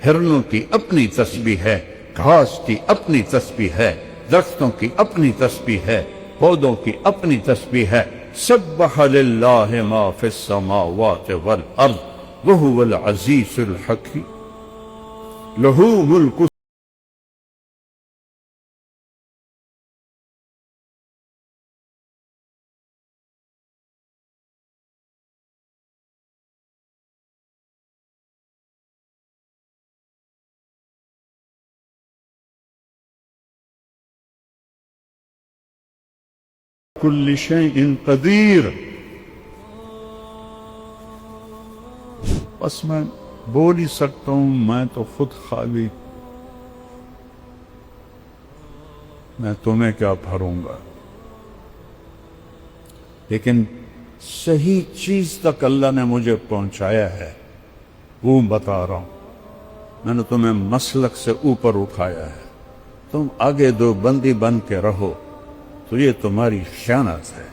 ہرنوں کی اپنی تسبیح ہے، گھاس کی اپنی تسبیح ہے، درختوں کی اپنی تسبیح ہے، پودوں کی اپنی تسبیح ہے۔ سبح للہ ما فی السماوات والارض وہو العزیز الحکیم لہ ملک کل شیء قدیر۔ بس میں بول ہی سکتا ہوں، میں تو خود خالی، میں تمہیں کیا بھروں گا، لیکن صحیح چیز تک اللہ نے مجھے پہنچایا ہے، وہ بتا رہا ہوں۔ میں نے تمہیں مسلک سے اوپر اٹھایا ہے، تم آگے دو بندی بن کے رہو تو یہ تمہاری خیانت ہے،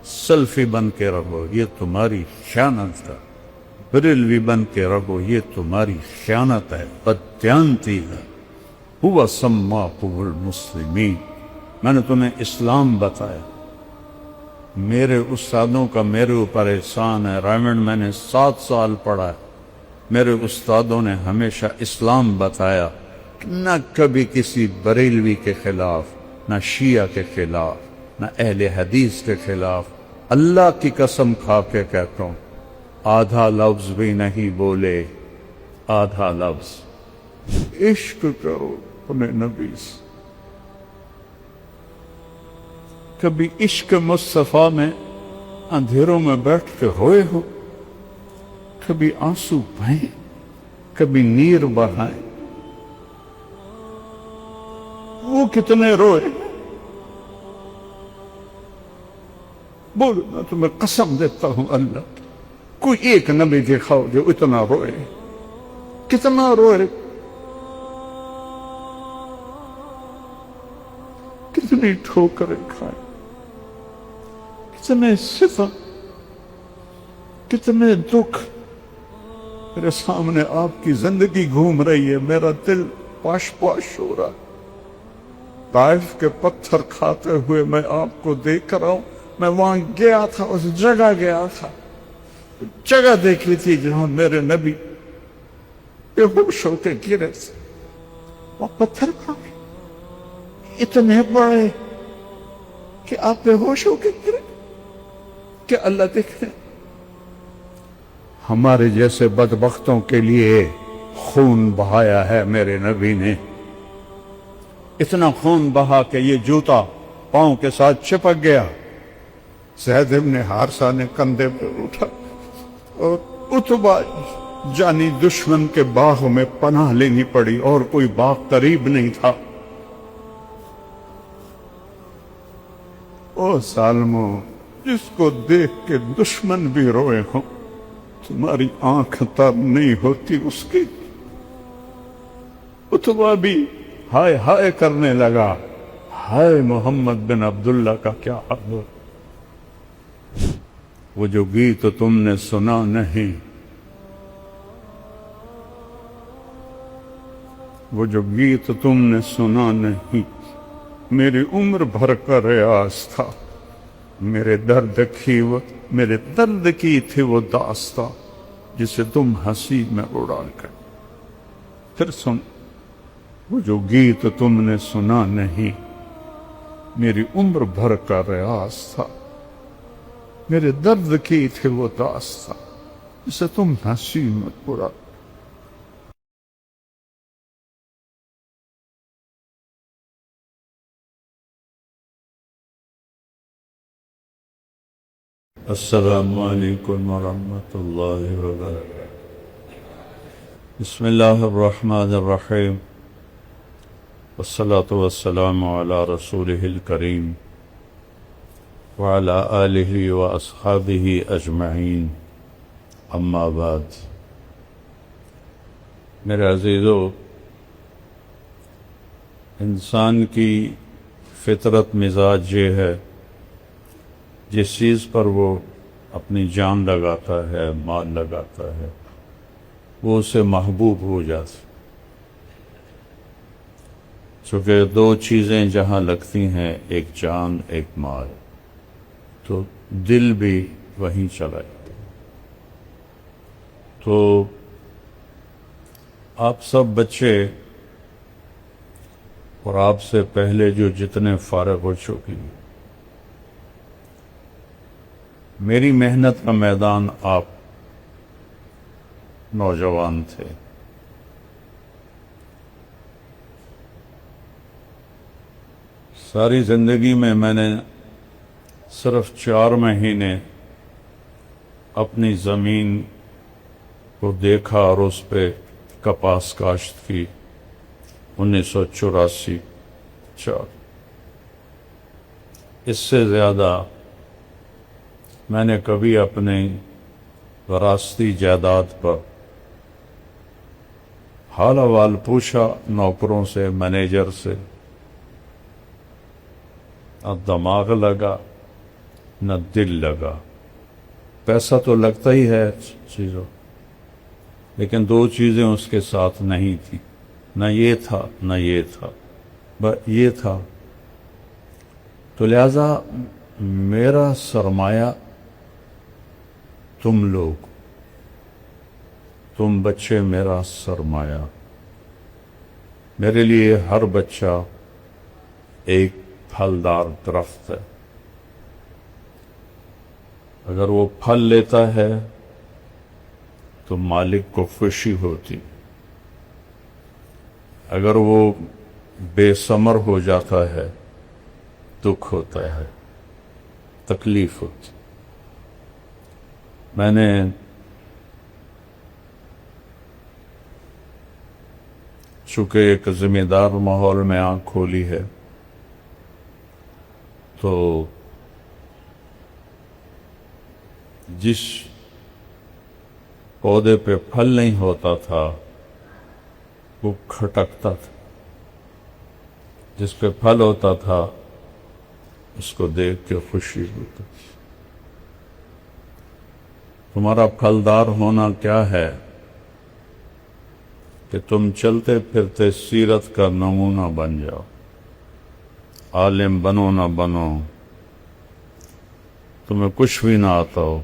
سلفی بن کے رہو یہ تمہاری خیانت ہے، بریلوی بن کے رہو یہ تمہاری خیانت ہے، بددیانتی ہے۔ ہوا سماکم المسلمین، میں نے تمہیں اسلام بتایا۔ میرے استادوں کا میرے اوپر احسان ہے، رائمنڈ میں نے 7 سال پڑھا ہے، میرے استادوں نے ہمیشہ اسلام بتایا، نہ کبھی کسی بریلوی کے خلاف، نہ شیعہ کے خلاف، نہ اہل حدیث کے خلاف۔ اللہ کی قسم کھا کے کہتا ہوں، آدھا لفظ بھی نہیں بولے، آدھا لفظ۔ عشق کرو اپنے نبی سے۔ کبھی عشق مصطفیٰ میں اندھیروں میں بیٹھ کے روئے ہو؟ کبھی آنسو بہائیں، کبھی نیر بہائیں؟ وہ کتنے روئے؟ بولو، میں تمہیں قسم دیتا ہوں اللہ، کوئی ایک نبی دکھاؤ جو اتنا روئے۔ کتنا روئے، کتنی ٹھوکریں کھائے، کتنے ستم، کتنے دکھ۔ میرے سامنے آپ کی زندگی گھوم رہی ہے، میرا دل پاش پاش ہو رہا ہے۔ طائف کے پتھر کھاتے ہوئے میں آپ کو دیکھ رہا ہوں۔ میں وہاں گیا تھا، اس جگہ گیا تھا، جگہ دیکھی تھی جہاں میرے نبی بے ہوش ہو کے گرے تھے۔ وہ پتھر کھائے اتنے بڑے کہ آپ بے ہوش ہو کے گرے، کہ اللہ دیکھ رہے۔ ہمارے جیسے بدبختوں کے لیے خون بہایا ہے میرے نبی نے، اتنا خون بہا کہ یہ جوتا پاؤں کے ساتھ چپک گیا۔ زید ابن حارثہ نے کندھے پر اٹھا، اور عتبہ جانی دشمن کے باغ میں پناہ لینی پڑی، اور کوئی باغ قریب نہیں تھا۔ او ظالمو، جس کو دیکھ کے دشمن بھی روئے ہوں، تمہاری آنکھ تر نہیں ہوتی اس کی۔ عتبہ بھی ہائے ہائے کرنے لگا، ہائے محمد بن عبداللہ کا کیا حال ہو۔ وہ جو گیت تم نے سنا نہیں، وہ جو گیت تم نے سنا نہیں، میری عمر بھر کا ریاض تھا۔ میرے درد کی تھی وہ داستاں، جسے تم ہنسی میں اڑا کر۔ پھر سن، وہ جو گیت تم نے سنا نہیں، میری عمر بھر کا ریاض تھا، میرے درد کی تھی وہ داستاں، جسے تم ہنسی میں اڑا۔ السلام علیکم ورحمۃ اللہ وبرکاتہ۔ بسم اللہ الرحمن الرحیم، والصلاة والسلام علی رسولہ الکریم وعلی آلہ واصحابہ اجمعین، اما بعد۔ میرے عزیزو، انسان کی فطرت مزاج یہ ہے، جس چیز پر وہ اپنی جان لگاتا ہے، مال لگاتا ہے، وہ اسے محبوب ہو جاتا ہے۔ چونکہ دو چیزیں جہاں لگتی ہیں، ایک جان ایک مال، تو دل بھی وہیں چلا جاتا۔ تو آپ سب بچے اور آپ سے پہلے جو جتنے فارغ ہو چکی، میری محنت کا میدان آپ نوجوان تھے۔ ساری زندگی میں نے صرف 4 مہینے اپنی زمین کو دیکھا اور اس پہ کپاس کاشت کی، 1984 4۔ اس سے زیادہ میں نے کبھی اپنی وراثتی جائیداد پر حال احوال پوچھا نوکروں سے، مینیجر سے، نہ دماغ لگا نہ دل لگا۔ پیسہ تو لگتا ہی ہے چیزوں، لیکن 2 چیزیں اس کے ساتھ نہیں تھی، نہ یہ تھا نہ یہ تھا، بس یہ تھا۔ تو لہذا میرا سرمایہ تم لوگ، تم بچے میرا سرمایہ۔ میرے لیے ہر بچہ ایک پھلدار درخت ہے۔ اگر وہ پھل لیتا ہے تو مالک کو خوشی ہوتی، اگر وہ بے ثمر ہو جاتا ہے دکھ ہوتا ہے، تکلیف ہوتی۔ میں نے چونکہ ایک ذمہ دار ماحول میں آنکھ کھولی ہے، تو جس پودے پہ پھل نہیں ہوتا تھا وہ کھٹکتا تھا، جس پہ پھل ہوتا تھا اس کو دیکھ کے خوشی ہوتی۔ تمہارا پھلدار ہونا کیا ہے کہ تم چلتے پھرتے سیرت کا نمونہ بن جاؤ۔ عالم بنو نہ بنو، تمہیں کچھ بھی نہ آتا ہو،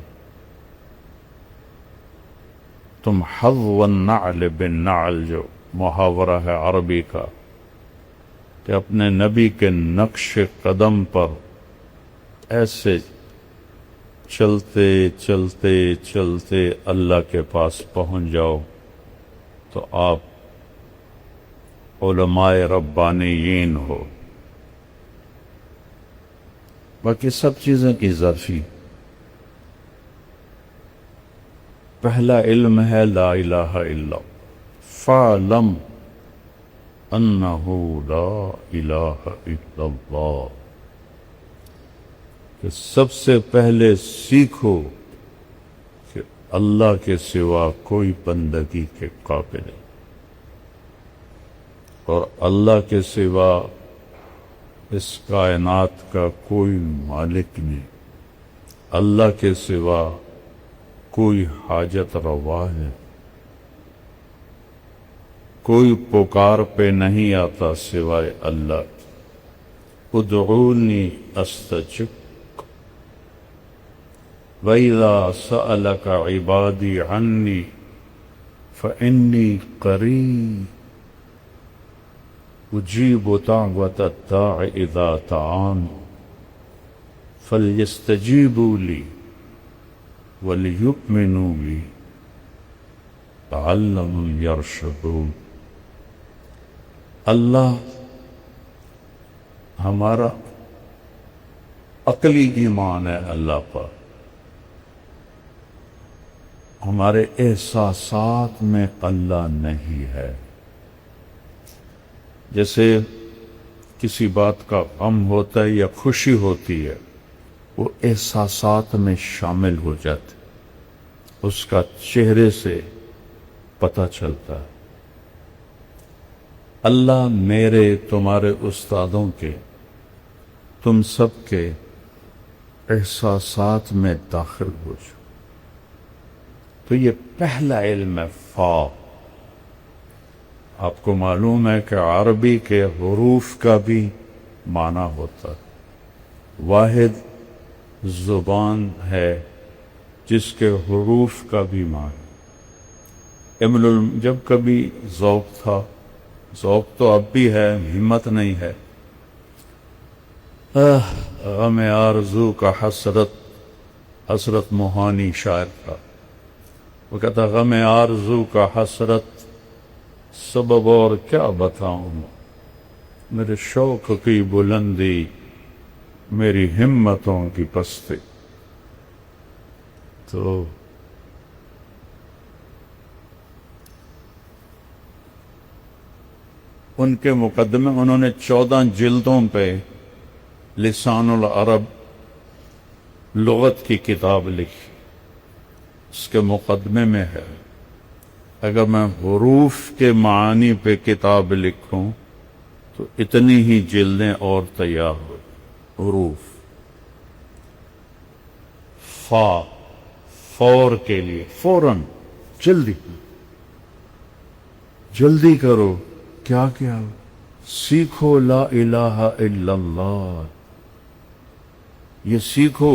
تم حظو النعل بالنعل، جو محاورہ ہے عربی کا، کہ اپنے نبی کے نقش قدم پر ایسے چلتے چلتے چلتے اللہ کے پاس پہنچ جاؤ تو آپ علماء ربانیین ہو۔ باقی سب چیزیں کی ظرفی۔ پہلا علم ہے لا الہ الا اللہ، فَاعْلَمْ أَنَّهُ لَا إِلَٰهَ إِلَّا اللَّهُ، کہ سب سے پہلے سیکھو کہ اللہ کے سوا کوئی بندگی کے قابل نہیں، اور اللہ کے سوا اس کائنات کا کوئی مالک نہیں، اللہ کے سوا کوئی حاجت روا ہے، کوئی پکار پہ نہیں آتا سوائے اللہ۔ ادعونی استجب، وَإِذَا سَأَلَكَ عِبَادِي عَنِّي فَإِنِّي قَرِيبٌ أُجِيبُ دَعْوَةَ الدَّاعِ إِذَا دَعَانِ فَلْيَسْتَجِيبُوا لِي وَلْيُؤْمِنُوا بِي لَعَلَّهُمْ يَرْشُدُونَ۔ اللہ ہمارا عقلی ایمان ہے اللہ پر، ہمارے احساسات میں اللہ نہیں ہے۔ جیسے کسی بات کا غم ہوتا ہے یا خوشی ہوتی ہے، وہ احساسات میں شامل ہو جاتے، اس کا چہرے سے پتہ چلتا ہے۔ اللہ میرے، تمہارے استادوں کے، تم سب کے احساسات میں داخل ہو جاؤ۔ تو یہ پہلا علم ہے، فا۔ آپ کو معلوم ہے کہ عربی کے حروف کا بھی معنی ہوتا ہے. واحد زبان ہے جس کے حروف کا بھی معنی. جب کبھی ذوق تھا، ذوق تو اب بھی ہے، ہمت نہیں ہے. غم آرزو کا حسرت موہانی شاعر تھا. وہ کہتا غم آرزو کا حسرت سبب اور کیا بتاؤں، میرے شوق کی بلندی میری ہمتوں کی پستی. تو ان کے مقدمے انہوں نے 14 جلدوں پہ لسان العرب لغت کی کتاب لکھی. اس کے مقدمے میں ہے اگر میں حروف کے معانی پہ کتاب لکھوں تو اتنی ہی جلدیں اور تیار ہو. حروف فا فور کے لیے، فوراً، جلدی کرو. کیا سیکھو لا الہ الا اللہ، یہ سیکھو.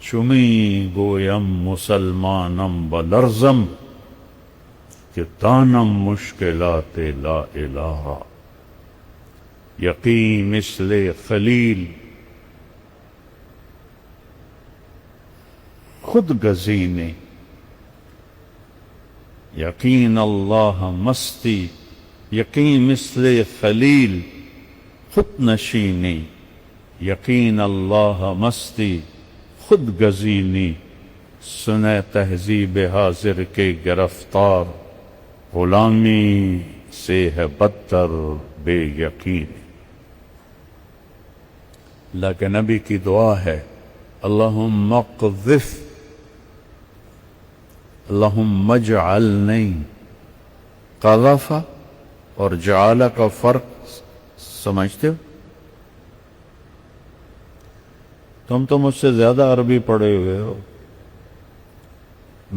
چمی گویم مسلمانم بلرزم کہ دانم مشکلات لا الہ. یقین مثل خلیل خود گزینی، یقین اللہ مستی. یقین مثل خلیل خود نشینی، یقین اللہ مستی خود گزینی. سنے تہذیب حاضر کے گرفتار، غلامی سے ہے بدتر بے یقین. اللہ کے نبی کی دعا ہے اللہم اقذف، اللہم اجعلنی. قذف اور جعل کا فرق سمجھتے ہو؟ تم تو مجھ سے زیادہ عربی پڑھے ہوئے ہو،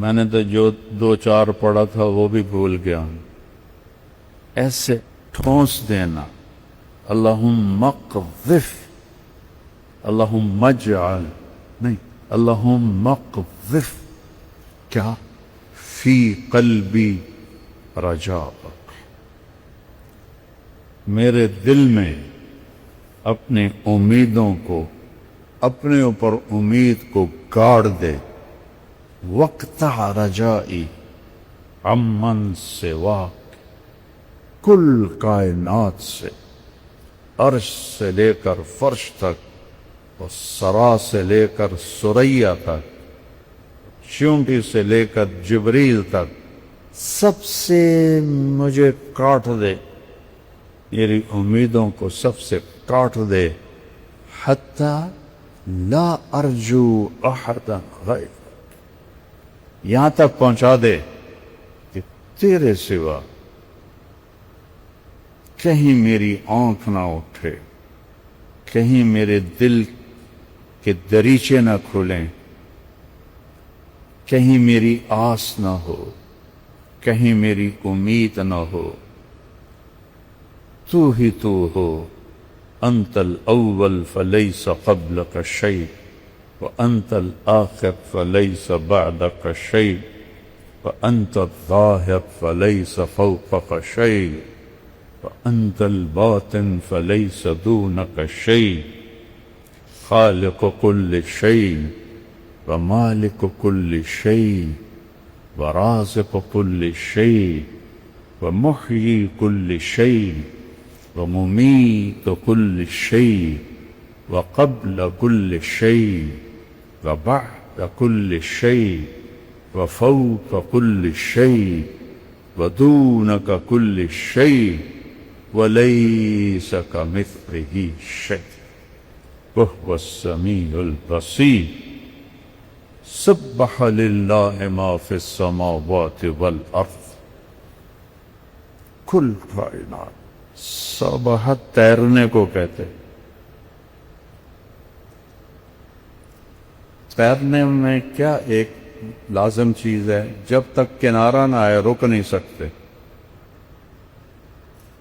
میں نے تو جو 2-4 پڑھا تھا وہ بھی بھول گیا ہوں. ایسے ٹھونس دینا اللہم اقذف، اللہم اجعل نہیں، اللہم اقذف. کیا؟ فی قلبی رجاءک، میرے دل میں اپنے امیدوں کو، اپنے اوپر امید کو گاڑ دے. وقتع رجائی عمن سواک، کل کائنات سے، عرش سے لے کر فرش تک اور سرا سے لے کر ثریا تک، چونٹی سے لے کر جبریل تک، سب سے مجھے کاٹ دے، میری امیدوں کو سب سے کاٹ دے. حتی لا ارجو احدا غیر، یہاں تک پہنچا دے کہ تیرے سوا کہیں میری آنکھ نہ اٹھے، کہیں میرے دل کے دریچے نہ کھلیں، کہیں میری آس نہ ہو، کہیں میری امید نہ ہو. تو ہی تو ہو. انت الاول فلیس قبلک شیء وانت الآخر فلیس بعدک شیء وانت الظاہر فلیس فوقک شیء وانت الباطن فلیس دونک شیء. خالق کل شیء ومالک کل شیء ورازق کل شیء ومحیی کل شیء وممیت كل شيء وقبل كل شيء وبعد كل شيء وفوق كل شيء ودونك كل شيء وليس كمثله شيء وهو السميع البصير. سبح لله ما في السماوات والأرض. كل کائنات. سبحت تیرنے کو کہتے. تیرنے میں کیا ایک لازم چیز ہے، جب تک کنارہ نہ آئے رک نہیں سکتے.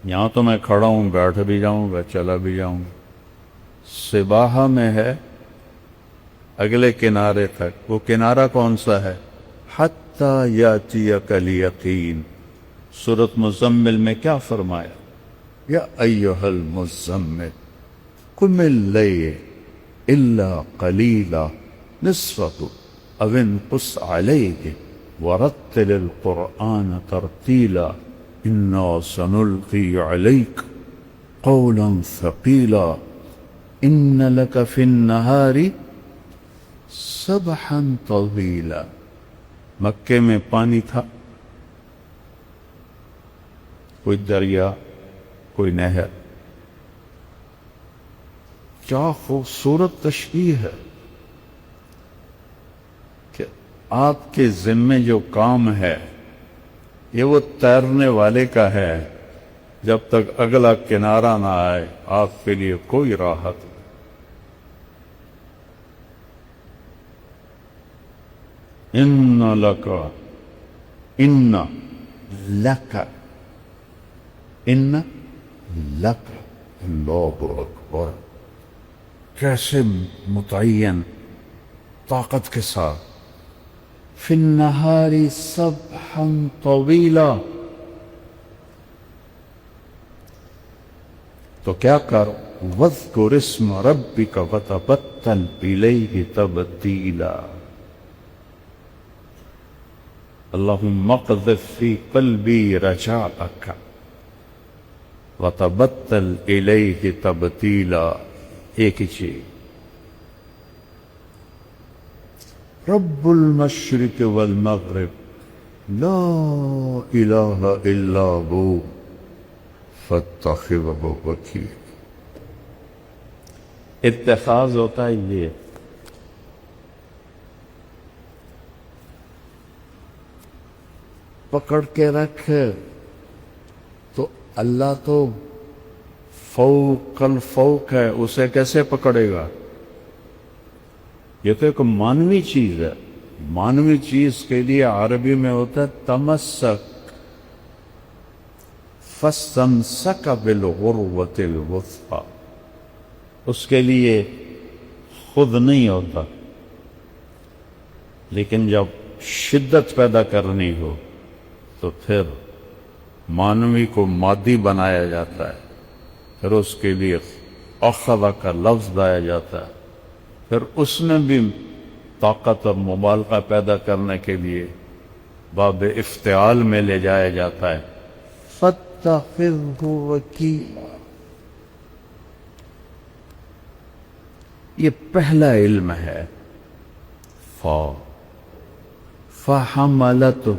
یہاں تو میں کھڑا ہوں، بیٹھ بھی جاؤں گا، چلا بھی جاؤں گا۔ سباہہ میں ہے اگلے کنارے تک۔ وہ کنارہ کون سا ہے؟ حتی یاتیک الیقین۔ سورۃ مزمل میں کیا فرمایا؟ یا ایھا المزمل قم اللیل الا قلیلا نصفہ او انقص علیہ ورتل القرآن ترتیلا انا سنلقی علیک قولا ثقیلا ان لک فی النہار سبحا طویلا۔ مکے میں پانی تھا، کوئی دریا، کوئی نہر۔ کیا خوبصورت تشبیہ ہے کہ آپ کے ذمے جو کام ہے یہ وہ تیرنے والے کا ہے، جب تک اگلا کنارہ نہ آئے آپ کے لیے کوئی راحت نہیں۔ ان لکا، ان لکا، ان لکا، اللہ اکبر، کیسے متعین طاقت کے ساتھ۔ فی النہار سبحا طویلا، تو کیا کرو؟ واذکر اسم ربک وتبتل الیہ تبتیلا۔ اللہم اقذف فی قلبی رجاءک وتبتل الیہ تبتیلا۔ ایک ہی چیز، رب المشرق والمغرب لا الہ الا ہو فاتخذہ وکیلا۔ اتخاذ ہوتا ہے یہ، پکڑ کے رکھ، تو اللہ تو فوق الفوق ہے، اسے کیسے پکڑے گا؟ یہ تو ایک مانوی چیز ہے۔ مانوی چیز کے لیے عربی میں ہوتا ہے تمسک، فاستمسک بالعروۃ الوثقی، اس کے لیے خود نہیں ہوتا، لیکن جب شدت پیدا کرنی ہو تو پھر مانوی کو مادی بنایا جاتا ہے، پھر اس کے لیے اخذ کا لفظ لایا جاتا ہے، پھر اس میں بھی طاقت اور مبالغہ پیدا کرنے کے لیے باب افتعال میں لے جایا جاتا ہے۔ فاتخذہ وکیلا، یہ پہلا علم ہے۔ فحملتہ،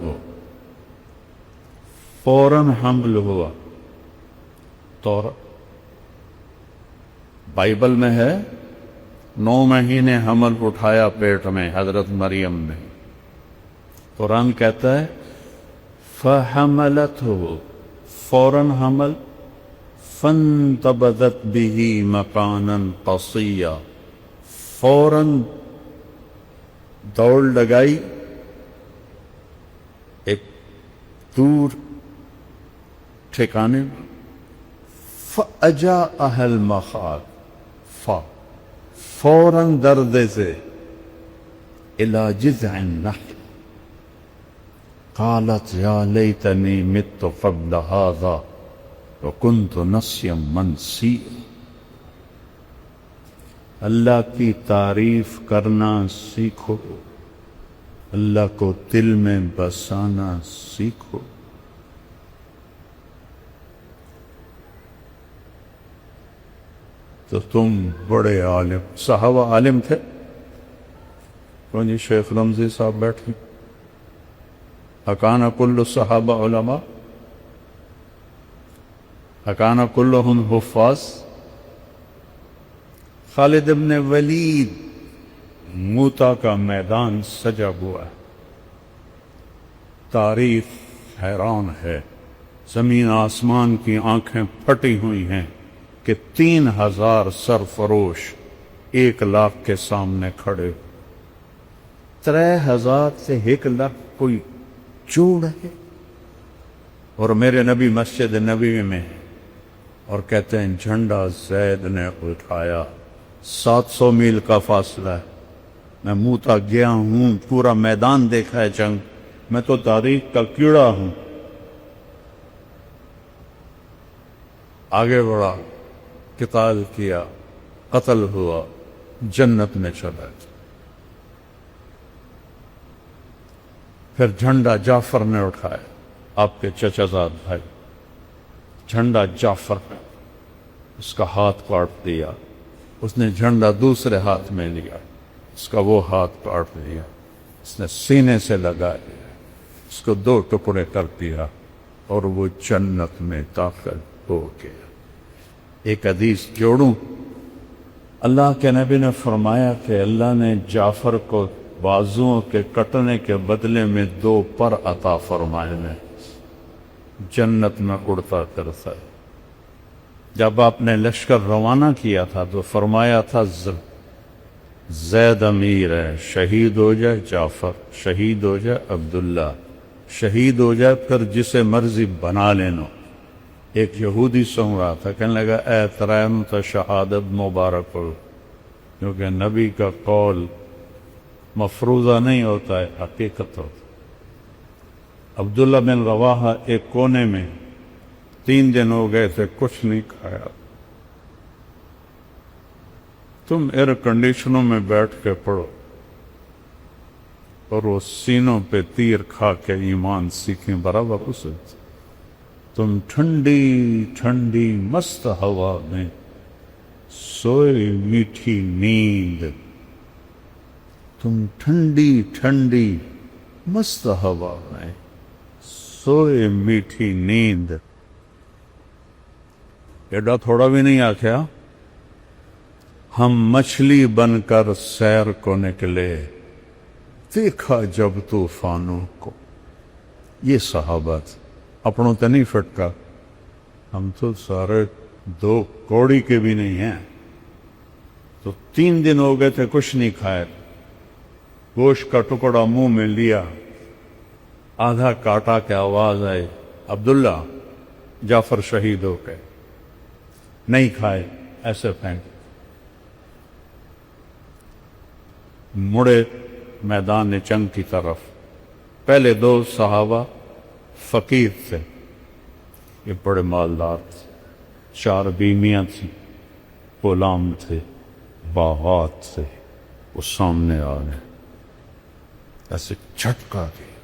فوراً حمل ہوا۔ تو بائبل میں ہے 9 مہینے حمل اٹھایا پیٹ میں حضرت مریم نے۔ قرآن کہتا ہے فحملتہ، فوراً حمل، فانتبذت به مکانا قصیا، فوراً دوڑ لگائی ایک دور ٹھکانے میں۔ فأجاءها المخاض، فوراً دردے سے، الى جذع النخل قالت یا لیتنی مت قبل هذا وکنت نسیا منسیا۔ اللہ کی تعریف کرنا سیکھو، اللہ کو دل میں بسانا سیکھو۔ تو تم بڑے عالم، صحابہ عالم تھے؟ کون جی؟ شیخ رمزی صاحب بیٹھے۔ اکان کل الصحابہ علماء؟ اکان کلہم حفاظ؟ خالد ابن ولید، موتا کا میدان سجا ہوا ہے، تاریخ حیران ہے، زمین آسمان کی آنکھیں پھٹی ہوئی ہیں کہ 3000 سرفروش 1,00,000 کے سامنے کھڑے۔ 3000 سے 1,00,000 کوئی جوڑ ہے؟ اور میرے نبی مسجد نبوی میں اور کہتے ہیں جھنڈا زید نے اٹھایا. 700 میل کا فاصلہ ہے. میں موتا گیا ہوں, پورا میدان دیکھا ہے جنگ. میں تو تاریخ کا کیڑا ہوں. آگے بڑھا, قتال کیا, قتل ہوا, جنت میں چلا گیا. پھر جھنڈا جعفر نے اٹھایا, آپ کے چچا زاد بھائی. جھنڈا جعفر نے, اس کا ہاتھ کاٹ دیا. اس نے جھنڈا دوسرے ہاتھ میں لیا, اس کا وہ ہاتھ کاٹ دیا. اس نے سینے سے لگا دیا, اس کو 2 ٹکڑے کر دیا, اور وہ جنت میں داخل ہو گیا. ایک حدیث جوڑوں, اللہ کے نبی نے فرمایا کہ اللہ نے جعفر کو بازوؤں کے کٹنے کے بدلے میں 2 پر عطا فرمائے ہیں. جنت میں اڑتا کرتا ہے. جب آپ نے لشکر روانہ کیا تھا تو فرمایا تھا زید امیر ہے, شہید ہو جائے جعفر, شہید ہو جائے عبداللہ, شہید ہو جائے پھر جسے مرضی بنا لینا. ایک یہودی سن رہا تھا, کہنے لگا اے ترائم تا شہادت مبارک ہو, کیونکہ نبی کا قول مفروضہ نہیں ہوتا ہے, حقیقت ہوتا. عبداللہ بن رواحہ ایک کونے میں 3 دن ہو گئے تھے, کچھ نہیں کھایا. تم ایئر کنڈیشنوں میں بیٹھ کے پڑھو, اور وہ سینوں پہ تیر کھا کے ایمان سیکھیں برابر اسے. تم ٹھنڈی ٹھنڈی مست ہوا میں سوئے میٹھی نیند. تم ٹھنڈی ٹھنڈی مست ہوا میں سوئے میٹھی نیند. ایڈا تھوڑا بھی نہیں آکھیا. ہم مچھلی بن کر سیر کو نکلے, دیکھا جب طوفانوں کو. یہ صحابہ اپنوں تے نہیں فٹکا. ہم تو سارے 2 کوڑی کے بھی نہیں ہیں. تو 3 دن ہو گئے تھے, کچھ نہیں کھائے. گوشت کا ٹکڑا منہ میں لیا, آدھا کاٹا کے آواز آئی, عبداللہ جعفر شہید ہو گئے. نہیں کھائے, ایسے پھینک. مڑے میدان جنگ کی طرف. پہلے 2 صحابہ فقیر تھے, یہ بڑے مالدار تھے. 4 بیویاں تھیں, غلام تھے, باغات تھے. وہ سامنے آ گئے, ایسے جھٹکا دیا.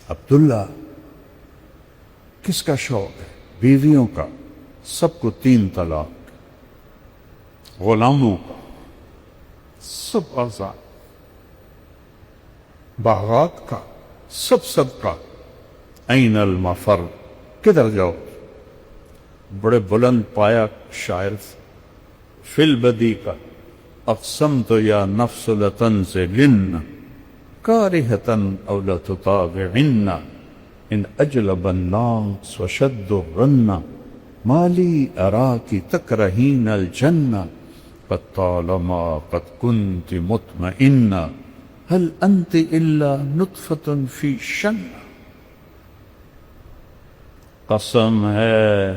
عبداللہ کس کا شوق ہے؟ بیویوں کا. سب کو 3 طلاق. غلاموں کا سب آزاد. باغات کا سب صدقہ. این المفر, کدھر جاؤ؟ بڑے بلند پایا شاعر. فی البدی کا اقسمت یا نفس لتنزلن کارہتن او لتطاوعن ان اجلب الناس وشد الرن مالی اراکی تکرہین الجنہ قد طالما قد کنت مطمئنہ هل انت الا نطفة فی شن. قسم ہے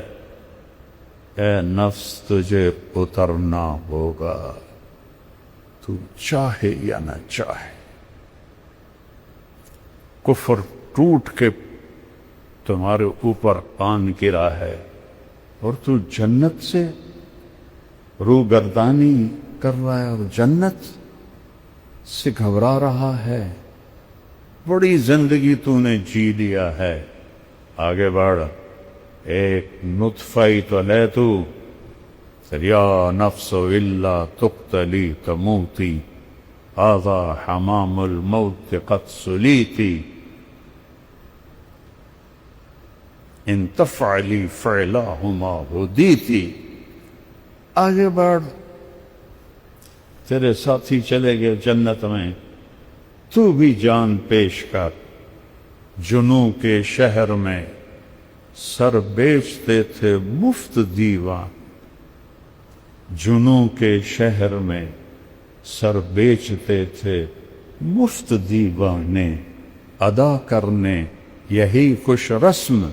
اے نفس تجھے اترنا ہوگا, تو چاہے یا نہ چاہے. کفر ٹوٹ کے تمہارے اوپر آن گرا ہے, اور تو جنت سے روگردانی کر رہا ہے, اور جنت سے گھبرا رہا ہے. بڑی زندگی تو نے جی لیا ہے, آگے بڑھ. ایک نطفہ ہی تو لے تو. یا نفس الا تقتلی تموتی هذا حمام الموت قد سلیتی ان تفعلی فعلاہما ہدیتی. آگے بڑھ, تیرے ساتھی چلے گئے جنت میں, تو بھی جان پیش کر. جنوں کے شہر میں سر بیچتے تھے مفت دیوان. جنوں کے شہر میں سر بیچتے تھے مفت دیوانے. ادا کرنے یہی خوش رسم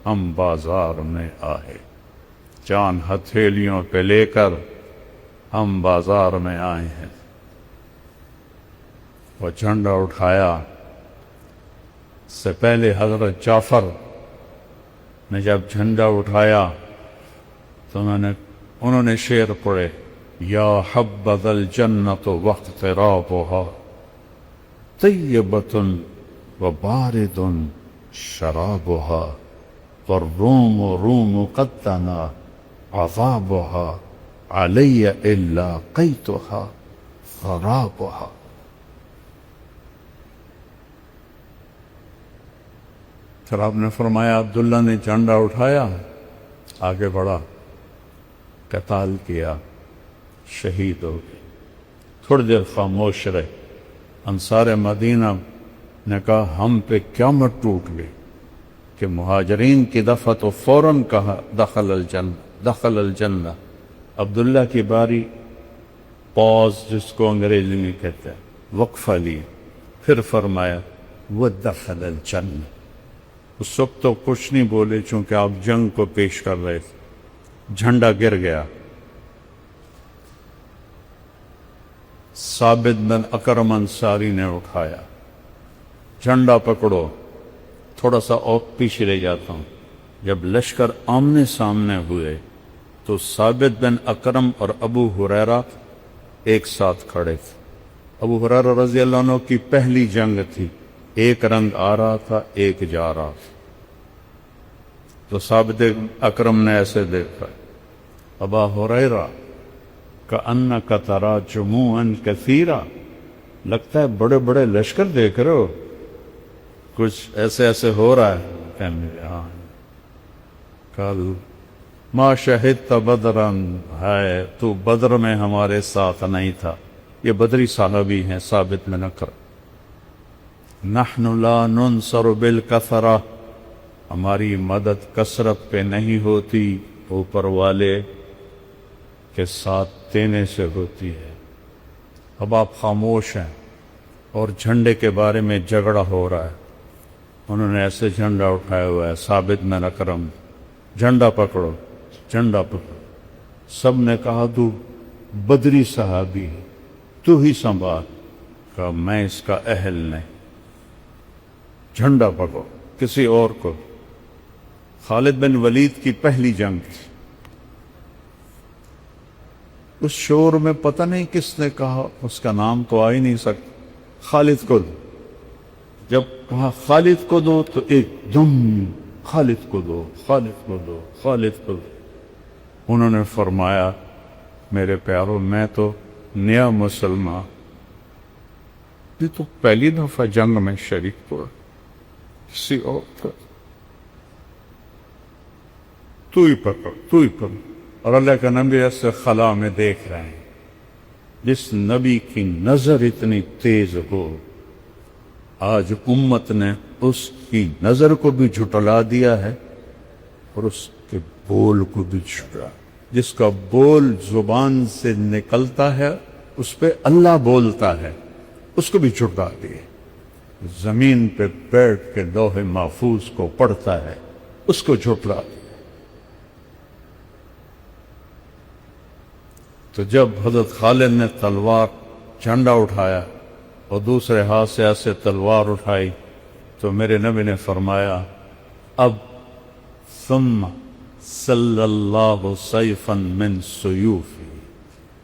ہم بازار میں آئے. جان ہتھیلیوں پہ لے کر ہم بازار میں آئے ہیں۔ وہ جھنڈا اٹھایا، سے پہلے حضرت جعفر نے جب جھنڈا اٹھایا تو انہوں نے شعر پڑھے، یا حبذا الجنت واقترابها طیبۃ وبارد شرابها والروم روم قد دنا عذابها علی الا قیتها خرابها۔ پھر آپ نے فرمایا عبداللہ نے جھنڈا اٹھایا، آگے بڑھا، قتال کیا، شہید ہو گئے۔ تھوڑی دیر خاموش رہے۔ انصار مدینہ نے کہا ہم پہ قیامت ٹوٹ گئی کہ مہاجرین کی دفعہ تو فوراً کہا دخل الجنہ دخل الجنہ، عبداللہ کی باری، پاز جس کو انگریزی میں کہتے ہیں، وقفہ لی، پھر فرمایا وہ دخل الجنہ۔ اس وقت تو کچھ نہیں بولے چونکہ آپ جنگ کو پیش کر رہے تھے۔ جھنڈا گر گیا، ثابت بن اکرم انصاری نے اٹھایا، جھنڈا پکڑو۔ تھوڑا سا اور پیچھے لے جاتا ہوں، جب لشکر آمنے سامنے ہوئے تو ثابت بن اکرم اور ابو ہریرہ ایک ساتھ کھڑے تھے۔ ابو ہریرہ رضی اللہ عنہ کی پہلی جنگ تھی، ایک رنگ آ رہا تھا، ایک جا رہا تھا، تو ثابت اکرم نے ایسے دیکھا، ابا ہریرہ کأنک تری جموعا کثیرا، لگتا ہے بڑے بڑے لشکر دیکھ رہے ہو، کچھ ایسے ایسے ہو رہا ہے۔ کہنے لگے ہاں۔ کل ما شہدت بدرا، ہے تو بدر میں ہمارے ساتھ نہیں تھا۔ یہ بدری صحابی ہیں ثابت بن اکرم۔ نحن لا ننصر بالکثرہ، ہماری مدد کثرت پہ نہیں ہوتی، اوپر والے کے ساتھ دینے سے ہوتی ہے۔ اب آپ خاموش ہیں اور جھنڈے کے بارے میں جھگڑا ہو رہا ہے۔ انہوں نے ایسے جھنڈا اٹھایا ہوا ہے، ثابت بن اکرم، جھنڈا پکڑو، جھنڈا پکڑو۔ سب نے کہا تو بدری صحابی ہے، تو ہی سنبھال۔ کہا میں اس کا اہل نہیں، جھنڈا پکڑو کسی اور کو۔ خالد بن ولید کی پہلی جنگ تھی۔ اس شور میں پتہ نہیں کس نے کہا، اس کا نام تو آ ہی نہیں سکتا، خالد کو دو۔ جب کہا خالد کو دو تو ایک دم خالد کو دو، خالد کو دو، خالد کو دو۔ انہوں نے فرمایا میرے پیارو میں تو نیا مسلمان، یہ تو پہلی دفعہ جنگ میں شریک ہوا، کسی اور کا، تو ہی پکڑ، تو ہی پکڑ۔ اور اللہ کا نبی ایسے خلا میں دیکھ رہے ہیں، جس نبی کی نظر اتنی تیز ہو، آج امت نے اس کی نظر کو بھی جھٹلا دیا ہے اور اس کے بول کو بھی جھٹلا۔ جس کا بول زبان سے نکلتا ہے اس پہ اللہ بولتا ہے، اس کو بھی جھٹلا دیے۔ زمین پہ بیٹھ کے لوح محفوظ کو پڑھتا ہے، اس کو جھٹلا دیا۔ تو جب حضرت خالد نے تلوار جھنڈا اٹھایا اور دوسرے ہاتھ سے ایسے تلوار اٹھائی تو میرے نبی نے فرمایا اب ثم صلی اللہ سیفا من سیوفی،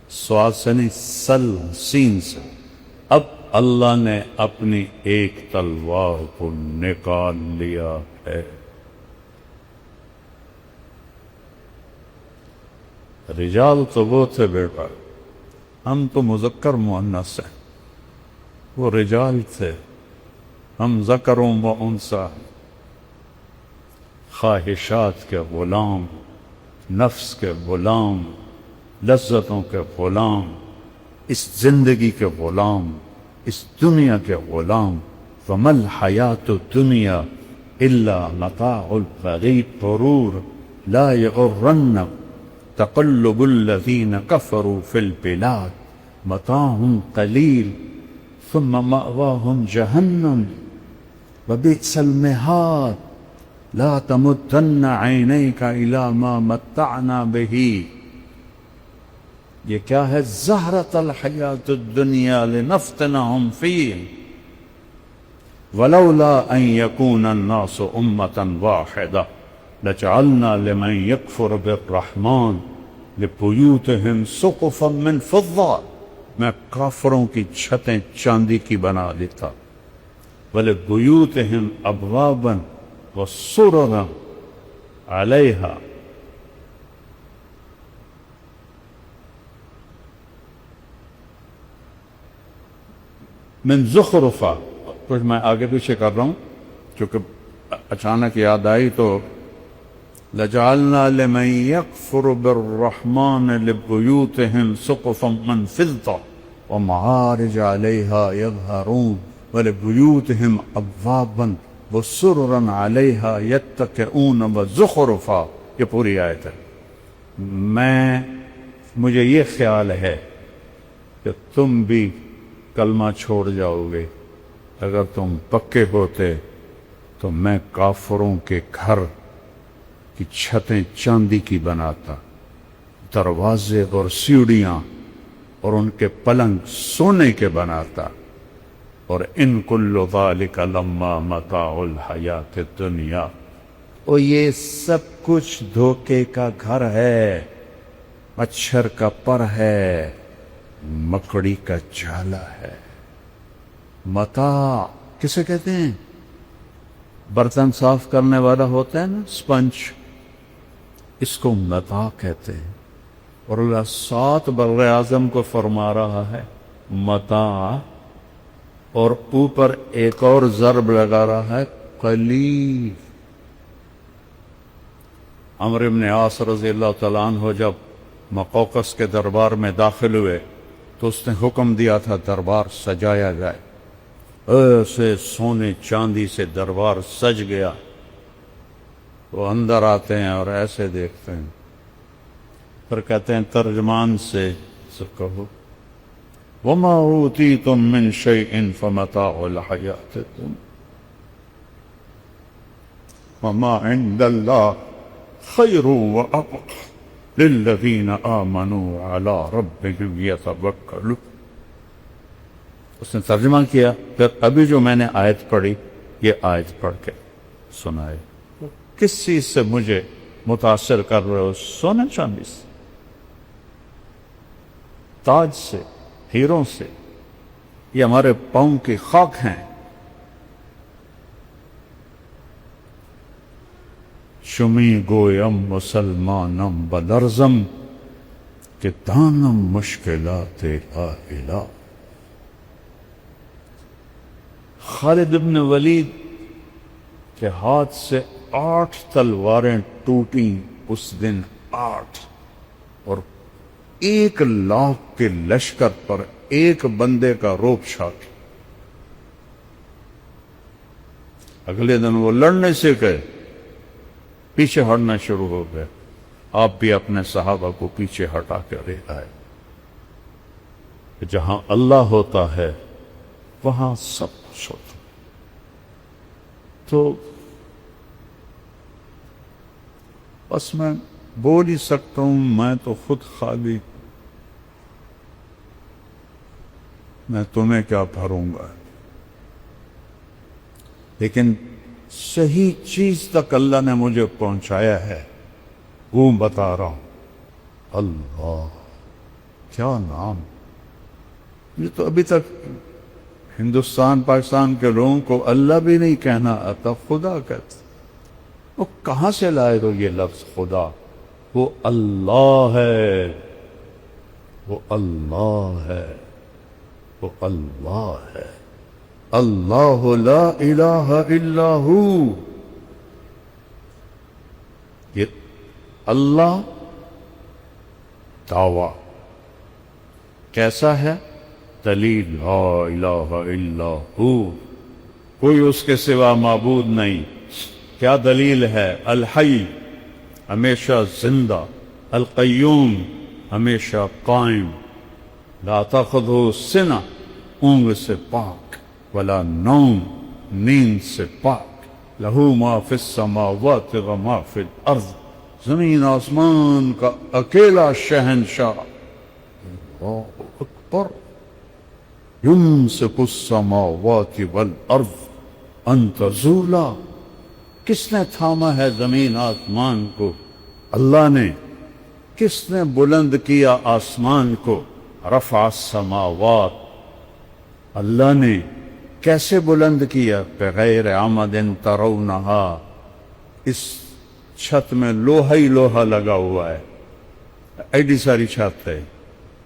سواد سے نہیں، سل سین سے، اب اللہ نے اپنی ایک تلوار کو نکال لیا ہے۔ رجال تو وہ تھے بیٹا، ہم تو مذکر مؤنث ہیں، وہ رجال تھے، ہم ذکر و انثی، خواہشات کے غلام، نفس کے غلام، لذتوں کے غلام، اس زندگی کے غلام، اس دنیا کے غلام۔ وَمَا الْحَيَاةُ الدُّنْيَا إِلَّا مَتَاعُ الْغُرُورِ لَا يَغُرَّنَّكُمْ تقلب الذين كفروا في البلاد متاع قليل ثم مأواهم جهنم وبئس المهاد۔ لا تمدن عینیک الی ما متعنا بہ، یہ کیا ہے؟ زہرۃ الحیات الدنیا لنفتنہم فیہ ولولا ان یکون الناس امۃ واحدہ لجعلنا لمن یکفر بالرحمن لبیوتہم سقفا من فضہ، میں کافروں کی چھتیں چاندی کی بنا دیتا، وَلِبُيُوتِهِمْ أَبْوَابًا وَسُرُرًا عَلَيْهَا، من زخرفہ. کچھ میں آگے پیچھے کر رہا ہوں کیونکہ اچانک یاد آئی تو لَجَعَلْنَا لِمَنْ يَكْفُرُ بِالرَّحْمَنِ لِبُيُوتِهِمْ سُقُفًا مِّن فِضَّةٍ وَمَعَارِجَ عَلَيْهَا يَظْهَرُونَ وَلِبُيُوتِهِمْ أَبْوَابًا وَسُرُرًا عَلَيْهَا يَتَّكِئُونَ وَزُخْرُفًا. یہ پوری آیت ہے. مجھے یہ خیال ہے کہ تم بھی کلمہ چھوڑ جاؤ گے. اگر تم پکے ہوتے تو میں کافروں کے گھر کی چھتیں چاندی کی بناتا، دروازے اور سیڑھیاں اور ان کے پلنگ سونے کے بناتا. اور ان کل ذالک لما متاع الحیات الدنیا، اور یہ سب کچھ دھوکے کا گھر ہے، مچھر کا پر ہے، مکڑی کا جالا ہے. متاع کسے کہتے ہیں؟ برتن صاف کرنے والا ہوتا ہے نا، سپنج، اس کو متاع کہتے ہیں. اور اللہ 7 بر اعظم کو فرما رہا ہے متاع، اور اوپر ایک اور ضرب لگا رہا ہے قلیل. عمرو بن عاص رضی اللہ تعالیٰ عنہ جب مقوقس کے دربار میں داخل ہوئے تو اس نے حکم دیا تھا دربار سجایا جائے. ایسے سونے چاندی سے دربار سج گیا. وہ اندر آتے ہیں اور ایسے دیکھتے ہیں، پھر کہتے ہیں ترجمان سے کہو وَمَا أُوتِيتُم مِّن شَيْءٍ فَمَتَاعُ الْحَيَاةِ الدُّنْيَا وَمَا عِندَ اللَّهِ خَيْرٌ وَأَبْقَىٰ لِلَّذِينَ آمَنُوا عَلَىٰ رَبِّهِمْ يَتَوَكَّلُونَ. اس نے ترجمہ کیا. پھر ابھی جو میں نے آیت پڑھی یہ آیت پڑھ کے سنائے. کس چیز سے مجھے متاثر کر رہے ہو؟ سونے چاندی سے، تاج سے، ہیروں سے. یہ ہمارے پاؤں کی خاک ہیں. شمی گویم مسلمانم بدرزم کہ دانم مشکلات لا الہ. خالد بن ولید کے ہاتھ سے 8 تلواریں ٹوٹیں اس دن، 8. اور 1,00,000 کے لشکر پر ایک بندے کا روب شاٹ. اگلے دن وہ لڑنے سے گئے، پیچھے ہٹنا شروع ہو گئے. آپ بھی اپنے صحابہ کو پیچھے ہٹا کے لے آئے. جہاں اللہ ہوتا ہے وہاں سب کچھ ہوتا. تو بس میں بول ہی سکتا ہوں، میں تو خود خالی، میں تمہیں کیا بھروں گا. لیکن صحیح چیز تک اللہ نے مجھے پہنچایا ہے، وہ بتا رہا ہوں. اللہ، کیا نام! یہ تو ابھی تک ہندوستان پاکستان کے لوگوں کو اللہ بھی نہیں کہنا آتا، خدا کہتے. وہ کہاں سے لائے گا یہ لفظ خدا؟ وہ اللہ ہے، وہ اللہ ہے، وہ اللہ ہے. اللہ لا الہ الا ہو. یہ اللہ دعویٰ کیسا ہے؟ دلیل لا الہ الا ہو، کوئی اس کے سوا معبود نہیں. کیا دلیل ہے؟ الحی، ہمیشہ زندہ، القیوم، ہمیشہ قائم، لا تاخذہ سنہ، اونگ سے پاک، ولا نوم، نیند سے پاک، لہو ما فی السماوات و ما فی الارض، زمین آسمان کا اکیلا شہنشاہ۔ اللہ اکبر۔ یمسک السماوات والارض ان تزولا، کس نے تھاما ہے زمین آسمان کو؟ اللہ نے۔ کس نے بلند کیا آسمان کو؟ رفع السماوات، اللہ نے۔ کیسے بلند کیا؟ بغیر عمد ترونہا، اس چھت میں لوہا ہی لوہا لگا ہوا ہے، ایڈی ساری چھت ہے۔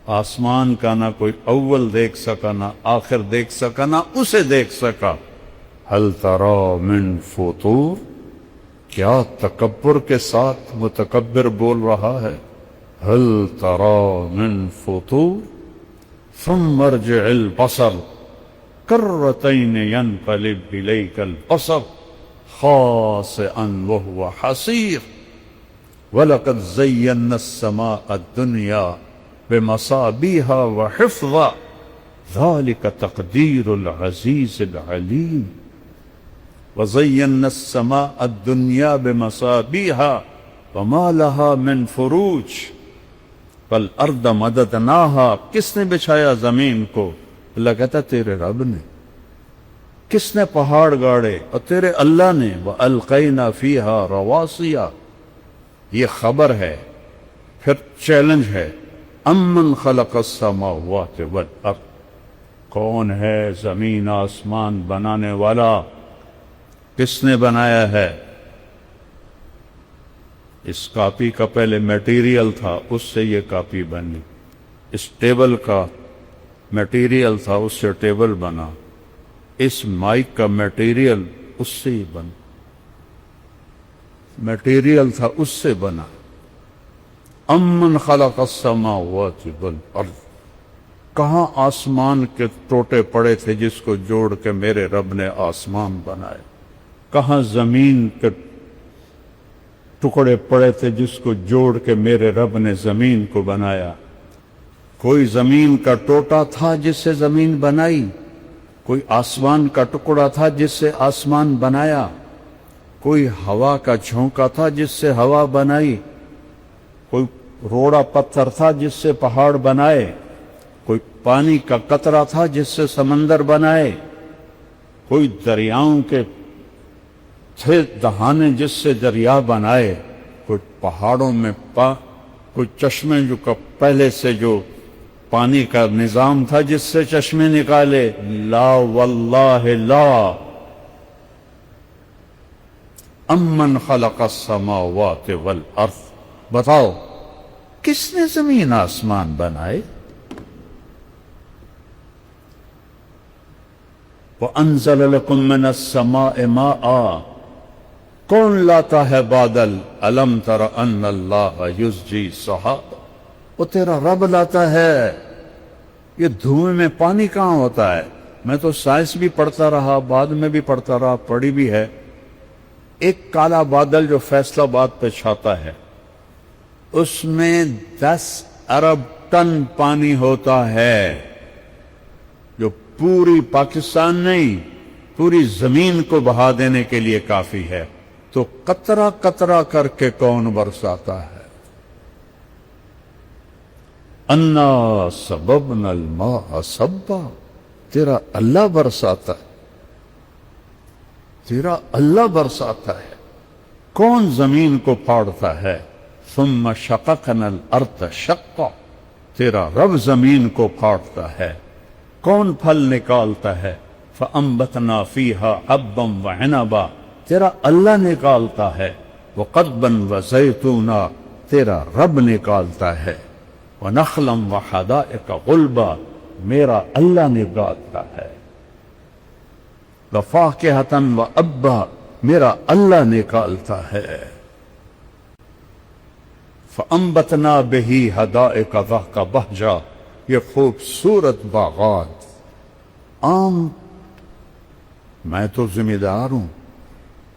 آسمان کا نہ کوئی اول دیکھ سکا، نہ آخر دیکھ سکا، نہ اسے دیکھ سکا۔ هل ترى من فطور، کیا تکبر کے ساتھ متکبر بول رہا ہے؟ هل ترى من فطور ثم ارجع البصر کرتین ينقلب إليك البصر خاسئا وهو حسير وَلَقَدْ زَيَّنَّا السَّمَاءَ الدُّنْيَا بِمَصَابِيحَ وَحِفْظًا ذَلِكَ تَقْدِيرُ الْعَزِيزِ الْعَلِيمِ وَزَيَّنَّا السَّمَاءَ الدُّنْيَا بِمَصَابِيحَ وَمَا لَهَا مِنْ فُرُوجٍ وَالْأَرْضَ مَدَدْنَاهَا، کس نے بچھایا زمین کو؟ اللہ کہتا تیرے رب نے۔ کس نے پہاڑ گاڑے؟ اور تیرے اللہ نے۔ وَأَلْقَيْنَا فِيهَا رَوَاسِيَ، یہ خبر ہے، پھر چیلنج ہے۔ امن خلق السماوات والارض، کون ہے زمین آسمان بنانے والا؟ کس نے بنایا ہے؟ اس کاپی کا پہلے میٹیریل تھا، اس سے یہ کاپی بنی۔ اس ٹیبل کا میٹیریل تھا، اس سے ٹیبل بنا۔ اس مائک کا میٹیریل اس سے ہی بنا، میٹیریل تھا اس سے بنا۔ امن خلق السماوات والارض، کہاں آسمان کے ٹوٹے پڑے تھے جس کو جوڑ کے میرے رب نے آسمان بنائے؟ کہاں زمین کے ٹکڑے پڑے تھے جس کو جوڑ کے میرے رب نے زمین کو بنایا؟ کوئی زمین کا ٹوٹا تھا جس سے زمین بنائی؟ کوئی آسمان کا ٹکڑا تھا جس سے آسمان بنایا؟ کوئی ہوا کا جھونکا تھا جس سے ہوا بنائی؟ کوئی روڑا پتھر تھا جس سے پہاڑ بنائے؟ کوئی پانی کا قطرہ تھا جس سے سمندر بنائے؟ کوئی دریاؤں کے تھے دہانے جس سے دریا بنائے؟ کوئی پہاڑوں میں کوئی چشمے جو پہلے سے جو پانی کا نظام تھا جس سے چشمے نکالے؟ لا واللہ لا۔ امن خلق السماوات والارض، بتاؤ کس نے زمین آسمان بنائے؟ وَأَنزَلَ لَكُم مِّنَ السَّمَاءِ مَاءً، کون لاتا ہے بادل؟ أَلَمْ تَرَ أَنَّ اللَّهَ يُزْجِي السَّحَابَ، وہ تیرا رب لاتا ہے۔ یہ دھوئیں میں پانی کہاں ہوتا ہے؟ میں تو سائنس بھی پڑھتا رہا، بعد میں بھی پڑھتا رہا، پڑھی بھی ہے۔ ایک کالا بادل جو فیصل آباد پہ چھاتا ہے، اس میں 10 ارب ٹن پانی ہوتا ہے، جو پوری پاکستان نہیں، پوری زمین کو بہا دینے کے لیے کافی ہے۔ تو قطرہ قطرہ کر کے کون برساتا ہے؟ انا سببنا الماء صبا، تیرا اللہ برساتا ہے، تیرا اللہ برساتا ہے۔ کون زمین کو پھاڑتا ہے؟ ثم شققنا الارض شقا، تیرا رب زمین کو پھاڑتا ہے۔ کون پھل نکالتا ہے؟ فانبتنا فیہا حبا وعنبا، تیرا اللہ نکالتا ہے۔ وقضبا وزیتونا، تیرا رب نکالتا ہے۔ ونخلا وحدائق غلبا، میرا اللہ نکالتا ہے۔ وفاکہۃ وابا، میرا اللہ نکالتا ہے۔ فانبتنا بہ حدائق ذات بہجہ، یہ خوبصورت باغات۔ آم، میں تو ذمہ دار ہوں،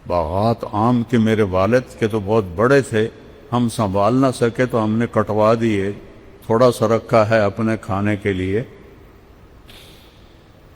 باغات آم کے میرے والد کے تو بہت بڑے تھے، ہم سنبھال نہ سکے تو ہم نے کٹوا دیے، تھوڑا سا رکھا ہے اپنے کھانے کے لیے۔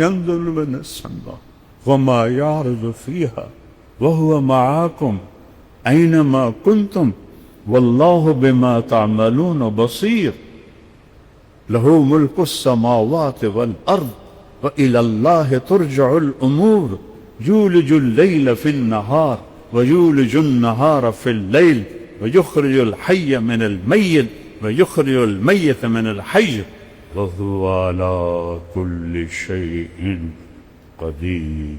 ينزل من السماء وما يعرج فيها وهو معاكم أينما كنتم والله بما تعملون بصير له ملك السماوات والأرض وإلى الله ترجع الأمور يولج الليل في النهار ويولج النهار في الليل ويخرج الحي من الميت ويخرج الميت من الحي وهو على كل شيء قدير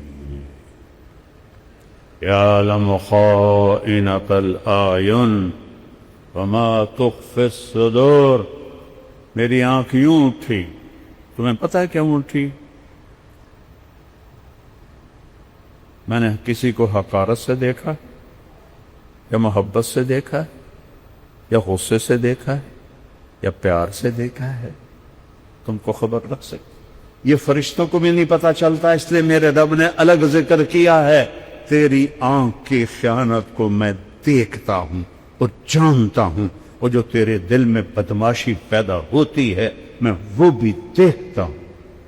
يعلم خائنة الأعين وما تخفي الصدور. میری آنکھ یوں اٹھی. تمہیں پتہ ہے کیوں اٹھی؟ میں نے کسی کو حقارت سے دیکھا یا محبت سے دیکھا یا غصے سے دیکھا ہے یا پیار سے دیکھا ہے؟ تم کو خبر رکھ سکتے. یہ فرشتوں کو بھی نہیں پتہ چلتا، اس لیے میرے رب نے الگ ذکر کیا ہے. تیری آنکھ کی خیانت کو میں دیکھتا ہوں اور جانتا ہوں، اور جو تیرے دل میں بدماشی پیدا ہوتی ہے میں وہ بھی دیکھتا ہوں،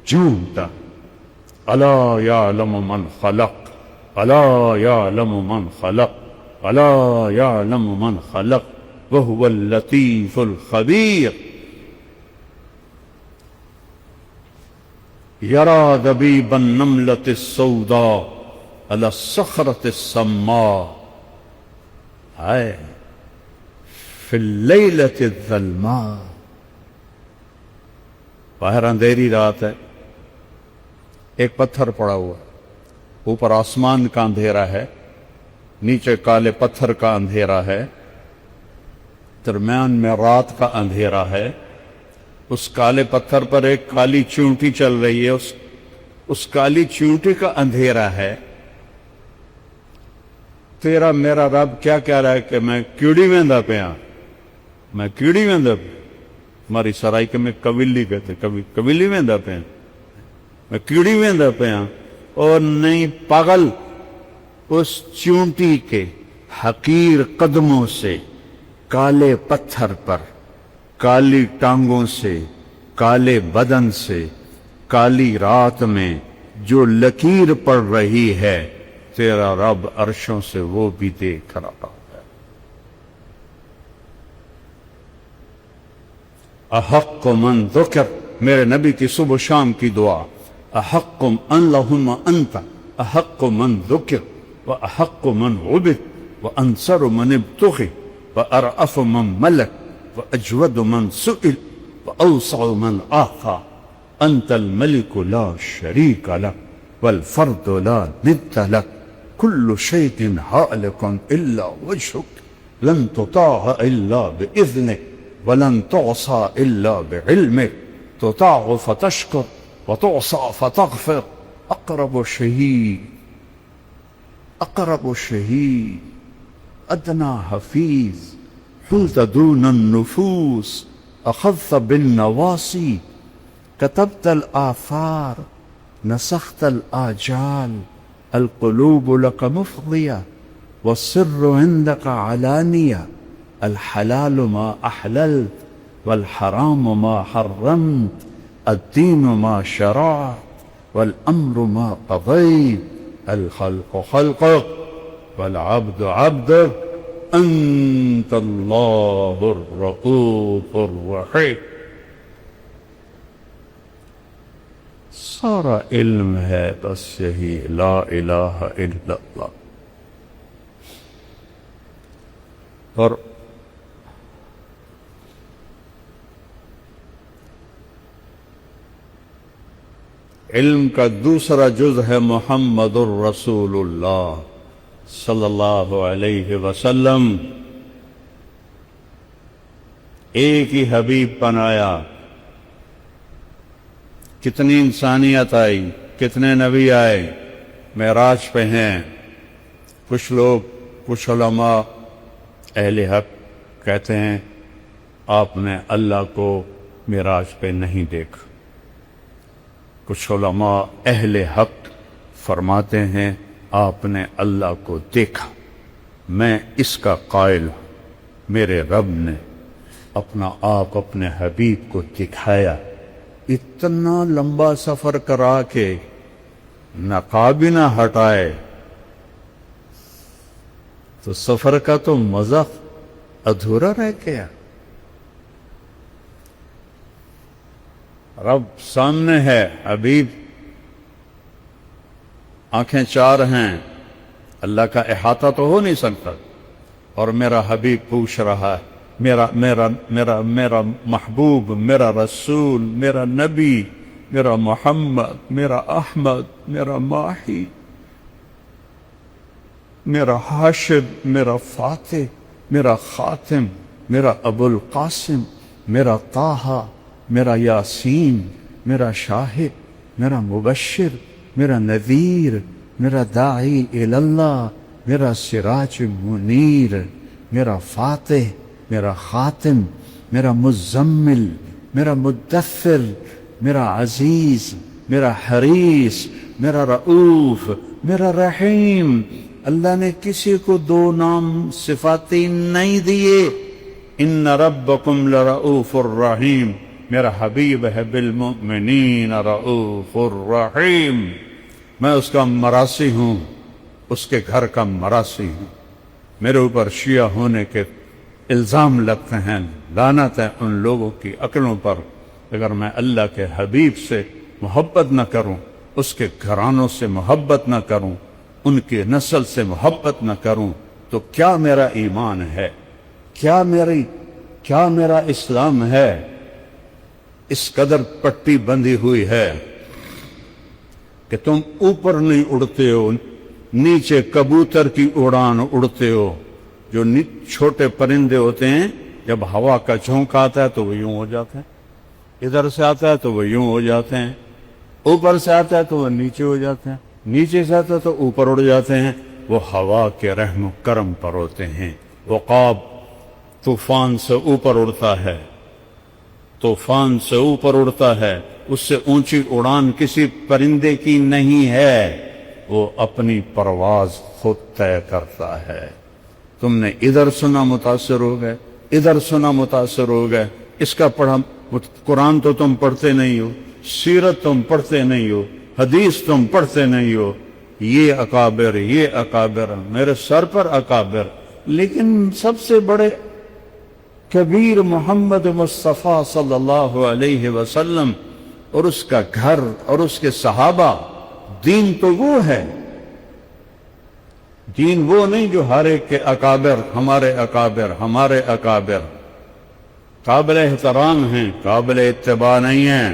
جانتا ہوں. الا یعلم من خلق، الا یعلم من خلق، الا یعلم من خلق وهو اللطیف الخبیر. یرا دبیب النملة السوداء على الصخرة السماء ہائے فی اللیلۃ الظلماء. باہر اندھیری رات ہے، ایک پتھر پڑا ہوا، اوپر آسمان کا اندھیرا ہے، نیچے کالے پتھر کا اندھیرا ہے، درمیان میں رات کا اندھیرا ہے. اس کالے پتھر پر ایک کالی چونٹی چل رہی ہے، اس کالی چونٹی کا اندھیرا ہے. تیرا میرا رب کیا کہہ رہا ہے کہ میں کیڑی ویندا پیا، میں کیڑی ویندا پیا. ہماری سرائکے میں قبیلی کہتے، قبیلی ویندا پیا، میں کیڑی ویندا پیا. اور نہیں پاگل، اس چونٹی کے حقیر قدموں سے، کالے پتھر پر، کالی ٹانگوں سے، کالے بدن سے، کالی رات میں جو لکیر پڑ رہی ہے، تیرا رب عرشوں سے وہ بھی دیکھ رہا ہے. احق من ذکر، میرے نبی کی صبح شام کی دعا. احق اللہم انت احق من ذکر واحق من عبد وانصر من ابتغی وارأف من ملک واجود من سئل واوسع من آخا. انت الملک لا شریک لک والفرد لا ند لک كل شيء هالك إلا وجهك لن تطاع إلا بإذنك ولن تعصى إلا بعلمك تطاع فتشكر وتعصى فتغفر. أقرب شهيد، أقرب شهيد، أدنى حفيظ، حلت دون النفوس، أخذت بالنواصي، كتبت الآثار، نسخت الآجال. القلوب لك مفضية والسر عندك علانية. الحلال ما أحللت والحرام ما حرمت. الدين ما شرعت والأمر ما قضيت. الخلق خلقك والعبد عبدك. أنت الله الرؤوف الرحيم. سارا علم ہے بس یہی لا الہ الا اللہ. اور علم کا دوسرا جز ہے محمد الرسول اللہ صلی اللہ علیہ وسلم. ایک ہی حبیب بنایا، کتنی انسانیت آئی، کتنے نبی آئے، معراج پہ ہیں. کچھ لوگ، کچھ علماء اہل حق کہتے ہیں آپ نے اللہ کو معراج پہ نہیں دیکھا. کچھ علماء اہل حق فرماتے ہیں آپ نے اللہ کو دیکھا. میں اس کا قائل ہوں، میرے رب نے اپنا آپ اپنے حبیب کو دکھایا، اتنا لمبا سفر کرا کے نقاب ہی نہ ہٹائے تو سفر کا تو مزہ ادھورا رہ گیا. رب سامنے ہے، حبیب آنکھیں چار ہیں، اللہ کا احاطہ تو ہو نہیں سکتا. اور میرا حبیب پوچھ رہا ہے، میرا محبوب، میرا رسول، میرا نبی، میرا محمد، میرا احمد، میرا ماہی، میرا حاشر، میرا فاتح، میرا خاتم، میرا ابو القاسم، میرا طٰہٰ، میرا یاسین، میرا شاہد، میرا مبشر، میرا نذیر، میرا داعی اللہ، میرا سراج منیر، میرا فاتح، میرا خاتم، میرا مزمل، میرا مدثر، میرا عزیز، میرا حریص، میرا رؤوف، میرا رحیم. اللہ نے کسی کو دو نام صفاتی نہیں دیے. ان ربکم لرؤوف الرحیم، میرا حبیب ہے بالمؤمنین رؤوف الرحیم. میں اس کا مراسی ہوں، اس کے گھر کا مراسی ہوں. میرے اوپر شیعہ ہونے کے الزام لگتے ہیں، لعنت ہے ان لوگوں کی عقلوں پر. اگر میں اللہ کے حبیب سے محبت نہ کروں، اس کے گھرانوں سے محبت نہ کروں، ان کی نسل سے محبت نہ کروں، تو کیا میرا ایمان ہے، کیا میرا اسلام ہے؟ اس قدر پٹی بندھی ہوئی ہے کہ تم اوپر نہیں اڑتے ہو، نیچے کبوتر کی اڑان اڑتے ہو. جو چھوٹے پرندے ہوتے ہیں جب ہوا کا جھونکا آتا ہے تو وہ یوں ہو جاتے ہیں، ادھر سے آتا ہے تو وہ یوں ہو جاتے ہیں، اوپر سے آتا ہے تو وہ نیچے ہو جاتے ہیں، نیچے سے آتا ہے تو اوپر اڑ جاتے ہیں. وہ ہوا کے رحم و کرم پر ہوتے ہیں. عقاب طوفان سے اوپر اڑتا ہے، طوفان سے اوپر اڑتا ہے، اس سے اونچی اڑان کسی پرندے کی نہیں ہے. وہ اپنی پرواز خود طے کرتا ہے. تم نے ادھر سنا متاثر ہو گئے، ادھر سنا متاثر ہو گئے. اس کا پڑھا قرآن تو تم پڑھتے نہیں ہو، سیرت تم پڑھتے نہیں ہو، حدیث تم پڑھتے نہیں ہو. یہ اکابر میرے سر پر اکابر. لیکن سب سے بڑے کبیر محمد مصطفیٰ صلی اللہ علیہ وسلم اور اس کا گھر اور اس کے صحابہ. دین تو وہ ہے، دین وہ نہیں جو ہر ایک کے اکابر، ہمارے اکابر قابل احترام ہیں، قابل اتباع نہیں ہیں.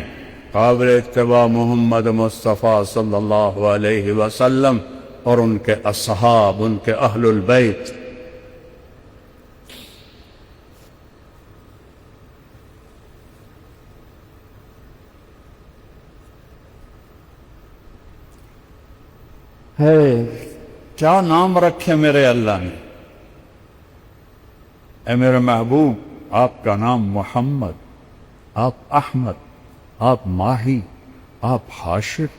قابل اتباع محمد مصطفیٰ صلی اللہ علیہ وسلم اور ان کے اصحاب، ان کے اہل البیت. ہے کیا نام رکھے میرے اللہ نے؟ اے میرے محبوب، آپ کا نام محمد، آپ احمد، آپ ماہی، آپ حاشر،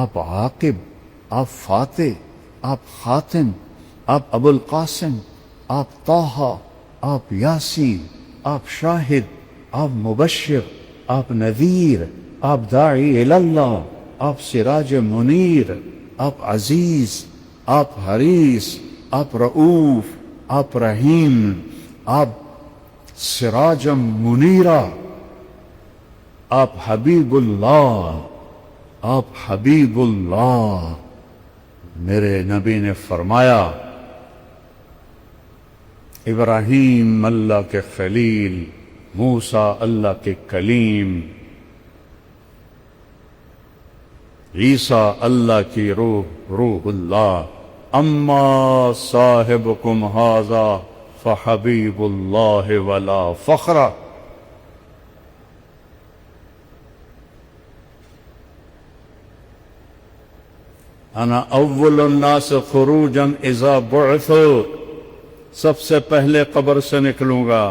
آپ عاقب، آپ فاتح، آپ خاتم، آپ ابو القاسم، آپ طٰہٰ، آپ یاسین، آپ شاہد، آپ مبشر، آپ نذیر، آپ داعی اللہ، آپ سراج منیر، آپ عزیز، آپ حریص، آپ رؤوف، آپ رحیم، آپ سراج منیرہ، آپ حبیب اللہ، آپ حبیب اللہ. میرے نبی نے فرمایا ابراہیم اللہ کے خلیل، موسیٰ اللہ کے کلیم، عیسیٰ اللہ کی روح اللہ. اما صاحبکم ھذا فحبیب اللہ ولا فخر. انا اول الناس خروجا اذا بعثوا، سب سے پہلے قبر سے نکلوں گا.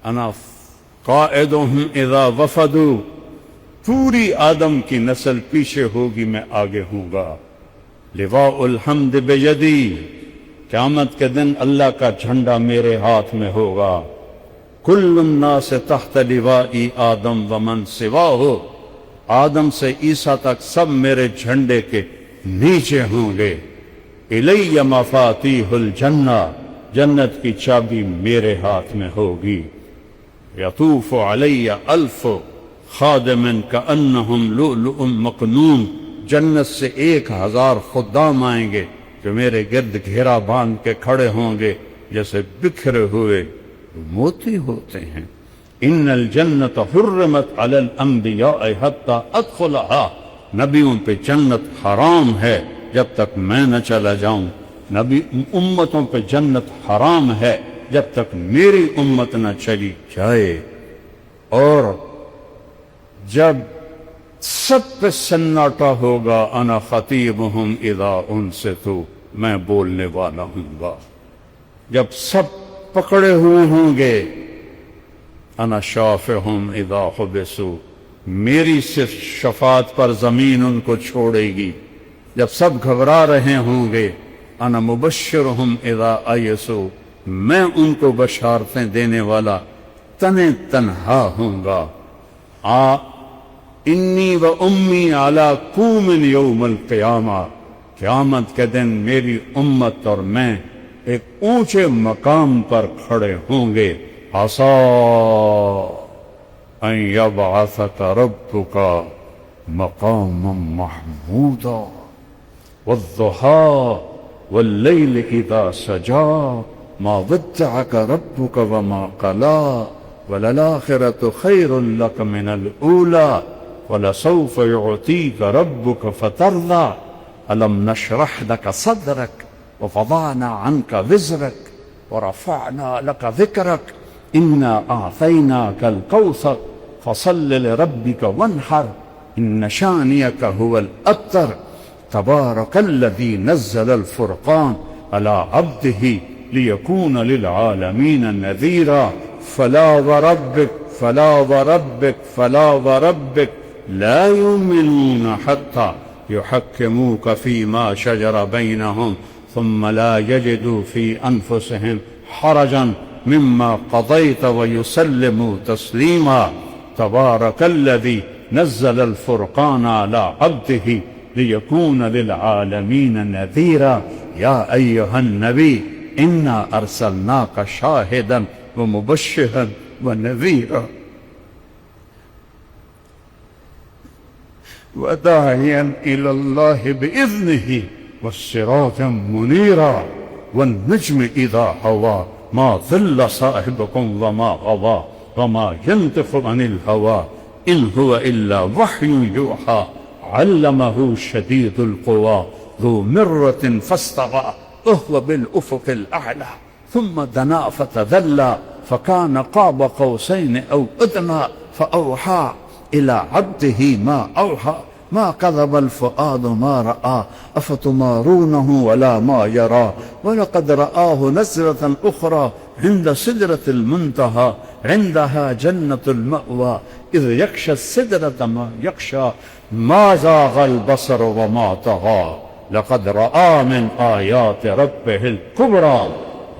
انا قائدهم اذا وفدوا، پوری آدم کی نسل پیچھے ہوگی، میں آگے ہوں گا. لواء الحمد بیدی، قیامت کے دن اللہ کا جھنڈا میرے ہاتھ میں ہوگا. کل الناس تحت لواء آدم ومن سواہ، آدم سے عیسیٰ تک سب میرے جھنڈے کے نیچے ہوں گے۔ الی مفاتیح الجنہ، جنت کی چابی میرے ہاتھ میں ہوگی۔ یطوف علی الف خادم کانہم لؤلؤ مکنون، جنت سے 1000 خدام آئیں گے جو میرے گرد گھیرا باندھ کے کھڑے ہوں گے جیسے بکھرے ہوئے موتی ہوتے ہیں۔ ان الجنت حرمت علی الانبیاء حتی ادخلها، نبیوں پہ جنت حرام ہے جب تک میں نہ چلا جاؤں، نبی امتوں پہ جنت حرام ہے جب تک میری امت نہ چلی جائے۔ اور جب سب پہ سناٹا ہوگا، انا خطیبہم اذا انصتوا، میں بولنے والا ہوں گا۔ جب سب پکڑے ہوئے ہوں گے، انا شافعہم اذا حبسوا، میری صرف شفاعت پر زمین ان کو چھوڑے گی۔ جب سب گھبرا رہے ہوں گے، انا مبشرہم اذا ایسوا، میں ان کو بشارتیں دینے والا تنہا ہوں گا۔ انی و امی علی کوم یوم القیامہ، قیامت کے دن میری امت اور میں ایک اونچے مقام پر کھڑے ہوں گے۔ عسیٰ ان یبعثک ربک مقاما محمودا والضحی واللیل اذا سجا ما ودعک ربک وما قلا وللآخرۃ خیر لک من الاولی ولسوف يعطيك ربك فترضى ألم نشرح لك صدرك ووضعنا عنك وزرك ورفعنا لك ذكرك إنا أعطيناك الكوثر فصل لربك وانحر إن شانئك هو الأبتر تبارك الذي نزل الفرقان على عبده ليكون للعالمين نذيرا فلا وربك لا يؤمنون حتى يحكموك فيما شجر بينهم ثم لا يجدوا في أنفسهم حرجا مما قضيت ويسلموا تسليما تبارك الذي نزل الفرقان على عبده ليكون للعالمين نذيرا يا أيها النبي إنا أرسلناك شاهدا ومبشرا ونذيرا وداعيا إلى الله بإذنه والسراجا منيرا والنجم إذا هوى ما ضل صاحبكم وما غوى وما ينطق عن الهوى إن هو إلا وحي يوحى علمه شديد القوى ذو مرة فاستوى وهو بالأفق الأعلى ثم دنا فتدلى فكان قاب قوسين أو أدنى فأوحى إلى عبده ما أوحى ما كذب الفؤاد ما رأى أفتمارونه ولا ما يرى ولقد رآه نزلة أخرى عند سدرة المنتهى عندها جنة المأوى إذ يغشى السدرة ما يغشى ما زاغ البصر وما طغى لقد رأى من آيات ربه الكبرى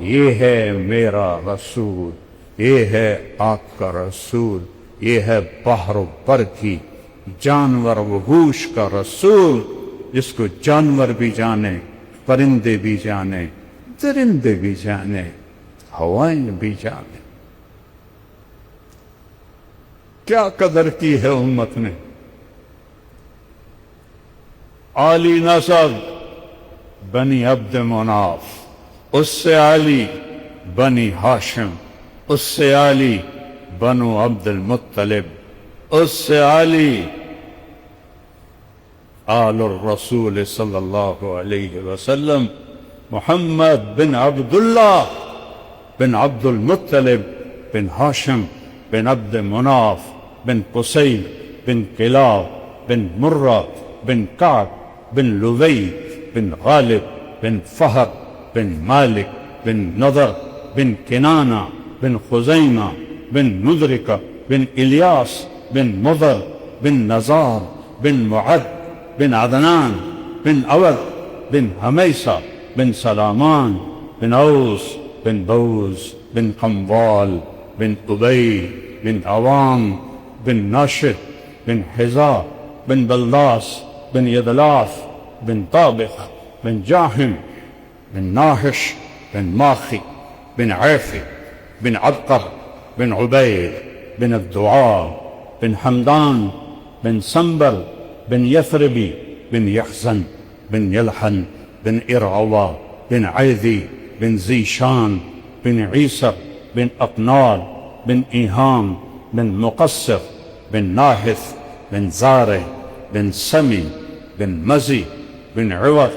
یہ ہے میرا رسول، یہ ہے آپ کا رسول، یہ ہے بحر و بر کی جانور و گوش کا رسول، جس کو جانور بھی جانے، پرندے بھی جانے، درندے بھی جانے، ہوائیں بھی جانے۔ کیا قدر کی ہے امت نے؟ عالی نسب بنی عبد مناف، اس سے عالی بنی ہاشم، اس سے عالی بنو عبد المطلب، اس سے عالی آل الرسول صلی اللہ علیہ وسلم محمد بن عبد اللہ بن عبد المطلب بن ہاشم بن عبد مناف بن قصی بن کلاب بن مرہ بن کعب بن لوی بن غالب بن فہر بن مالک بن نضر بن کنانہ بن خزیمہ بن مدرکہ بن الیاس بن مضر بن نزار بن معد بن عدنان بن عود بن حمیسہ بن سلامان بن اوس بن بوز بن قموال بن أبي بن عوام بن ناشد بن حذاء بن بلداس بن يدلاث بن طابق بن جاهم بن ناهش بن ماخي بن عافي بن عبقر بن عبيد بن الدعاء بن حمدان بن سنبل بن يثربي بن يحزن بن يلحن بن إرعوى بن عيذي بن زيشان بن عيسر بن أقنال بن إيهام بن مقصر بن ناهث بن زاره بن سمي بن مزي بن عوض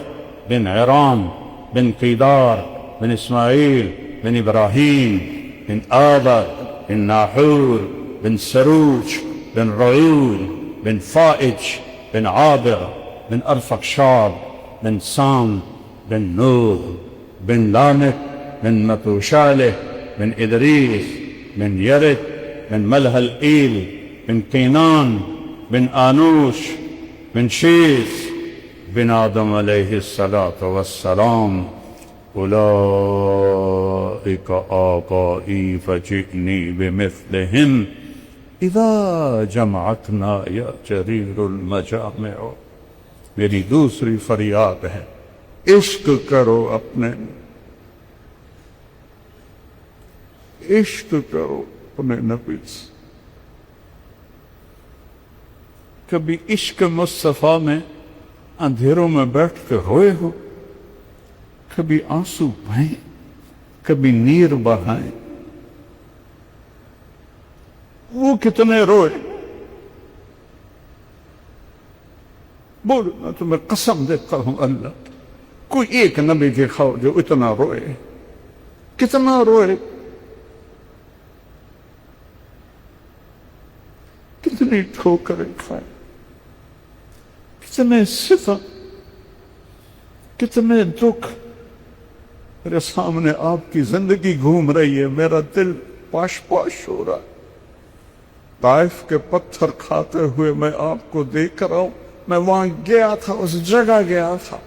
بن عرام بن قيدار بن إسماعيل بن إبراهيم بن آبر بن ناحور بن سروج بن رعود بن فائج بن عابر بن أرفقشاد بن سام بن نوح بن لامك بن متوشالح بن إدريس بن يرد بن ملهلئيل بن كينان بن آنوش بن شيث بن آدم عليه الصلاة والسلام أولئك آبائي فجئني بمثلهم اذا جمعتنا یا جریر المجامع. میری دوسری فریاد ہے، عشق کرو اپنے، عشق کرو اپنے نبی سے. کبھی عشق مصطفیٰ میں اندھیروں میں بیٹھ کے روئے ہو؟ کبھی آنسو بہائیں، کبھی نیر بہائیں؟ وہ کتنے روئے؟ بول میں تمہیں قسم دیتا ہوں اللہ، کوئی ایک نبی دکھاؤ جو اتنا روئے. کتنا روئے، کتنی ٹھوکریں کھائے، کتنے ستم، کتنے دکھ. میرے سامنے آپ کی زندگی گھوم رہی ہے، میرا دل پاش پاش ہو رہا ہے. طائف کے پتھر کھاتے ہوئے میں آپ کو دیکھ رہا ہوں. میں وہاں گیا تھا، اس جگہ گیا تھا،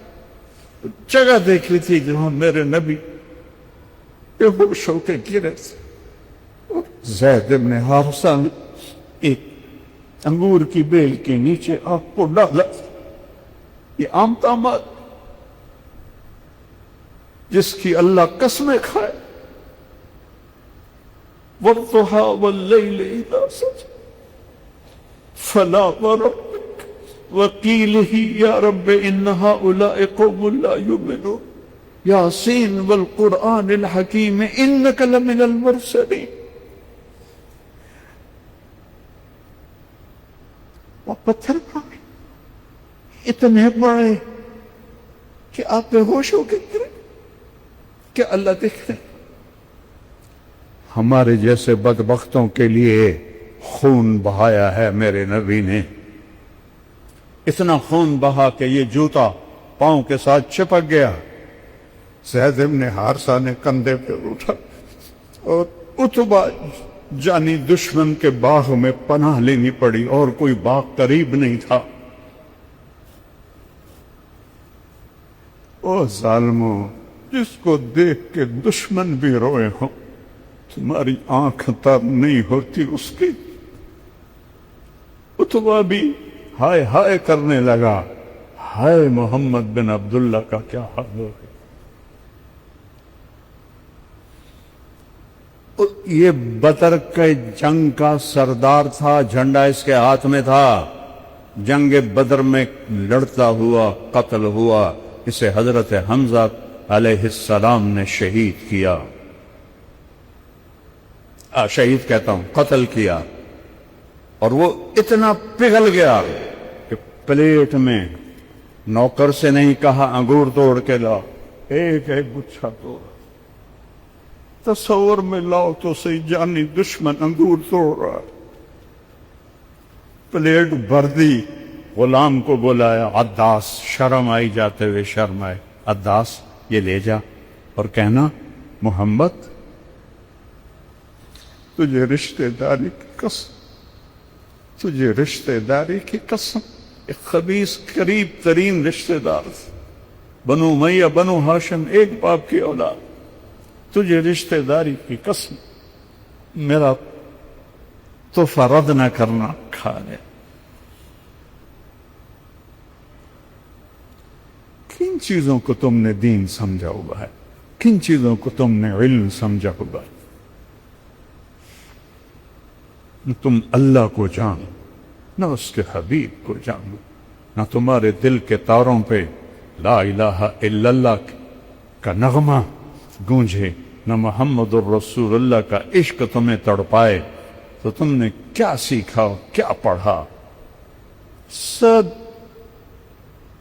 جگہ دیکھ لی تھی جہاں میرے نبی بے ہوش ہو کے گرے تھے. زید بن حارثہ نے ایک انگور کی بیل کے نیچے آپ کو ڈالا. یہ عام تعمال جس کی اللہ قسمیں کھائے. وَالضُّحَىٰ وَاللَّيْلِ إِذَا سَجَىٰ فَلَا وَرَبِّكَ وَقِيلِهِ يَا رَبِّ إِنَّ هَٰؤُلَاءِ قَوْمٌ لَا يُؤْمِنُونَ يَاسِينَ وَالْقُرْآنِ الْحَكِيمِ إِنَّكَ لَمِنَ الْمُرْسَلِينَ. وہ پتھر کھائے اتنے بڑے کہ آپ بے ہوش ہو کے گرے. کہ اللہ دیکھ رہے. ہمارے جیسے بدبختوں کے لیے خون بہایا ہے میرے نبی نے. اتنا خون بہا کہ یہ جوتا پاؤں کے ساتھ چپک گیا. زید بن حارثہ نے کندھے پہ اٹھا اور اتبا جانی دشمن کے باغ میں پناہ لینی پڑی، اور کوئی باغ قریب نہیں تھا. او ظالموں، جس کو دیکھ کے دشمن بھی روئے ہوں، تمہاری آنکھ تر نہیں ہوتی اس کی. اتبا بھی ہائے ہائے کرنے لگا، ہائے محمد بن عبداللہ کا کیا حال ہو گیا. یہ بدر کے جنگ کا سردار تھا، جھنڈا اس کے ہاتھ میں تھا. جنگ بدر میں لڑتا ہوا قتل ہوا. اسے حضرت حمزہ علیہ السلام نے شہید کیا. شہید کہتا ہوں، قتل کیا. اور وہ اتنا پگھل گیا کہ پلیٹ میں نوکر سے نہیں کہا انگور توڑ کے لا، ایک ایک گچھا توڑ. تصور میں لاؤ تو صحیح، جانی دشمن انگور توڑ رہا. پلیٹ بھر دی. غلام کو بلایا، عداس. شرم آئی، جاتے ہوئے شرم آئے. عداس یہ لے جا اور کہنا محمد تجھے رشتہ داری کی قسم، تجھے رشتہ داری کی قسم. ایک خبیث قریب ترین رشتہ دار، بنو امیہ بنو ہاشم ایک باپ کی اولاد. تجھے رشتہ داری کی قسم میرا تحفہ رد نہ کرنا، کھا لے۔ کن چیزوں کو تم نے دین سمجھا ہوا ہے؟ کن چیزوں کو تم نے علم سمجھا ہوا ہے؟ تم اللہ کو جانو، نہ اس کے حبیب کو جانو، نہ تمہارے دل کے تاروں پہ لا الہ الا اللہ کا نغمہ گونجے، نہ محمد الرسول اللہ کا عشق تمہیں تڑپائے، تو تم نے کیا سیکھا، کیا پڑھا؟ سب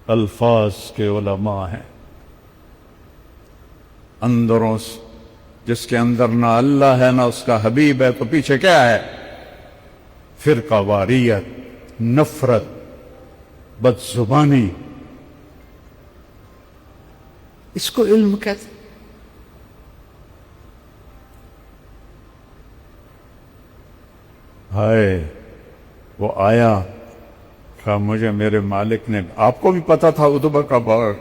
الفاظ کے علماء ہیں، اندروں جس کے اندر نہ اللہ ہے نہ اس کا حبیب ہے، تو پیچھے کیا ہے؟ فرقہ واریت، نفرت، بد زبانی، اس کو علم کہتے۔ ہائے وہ آیا، کہا مجھے میرے مالک نے، آپ کو بھی پتا تھا اتبا کا باغ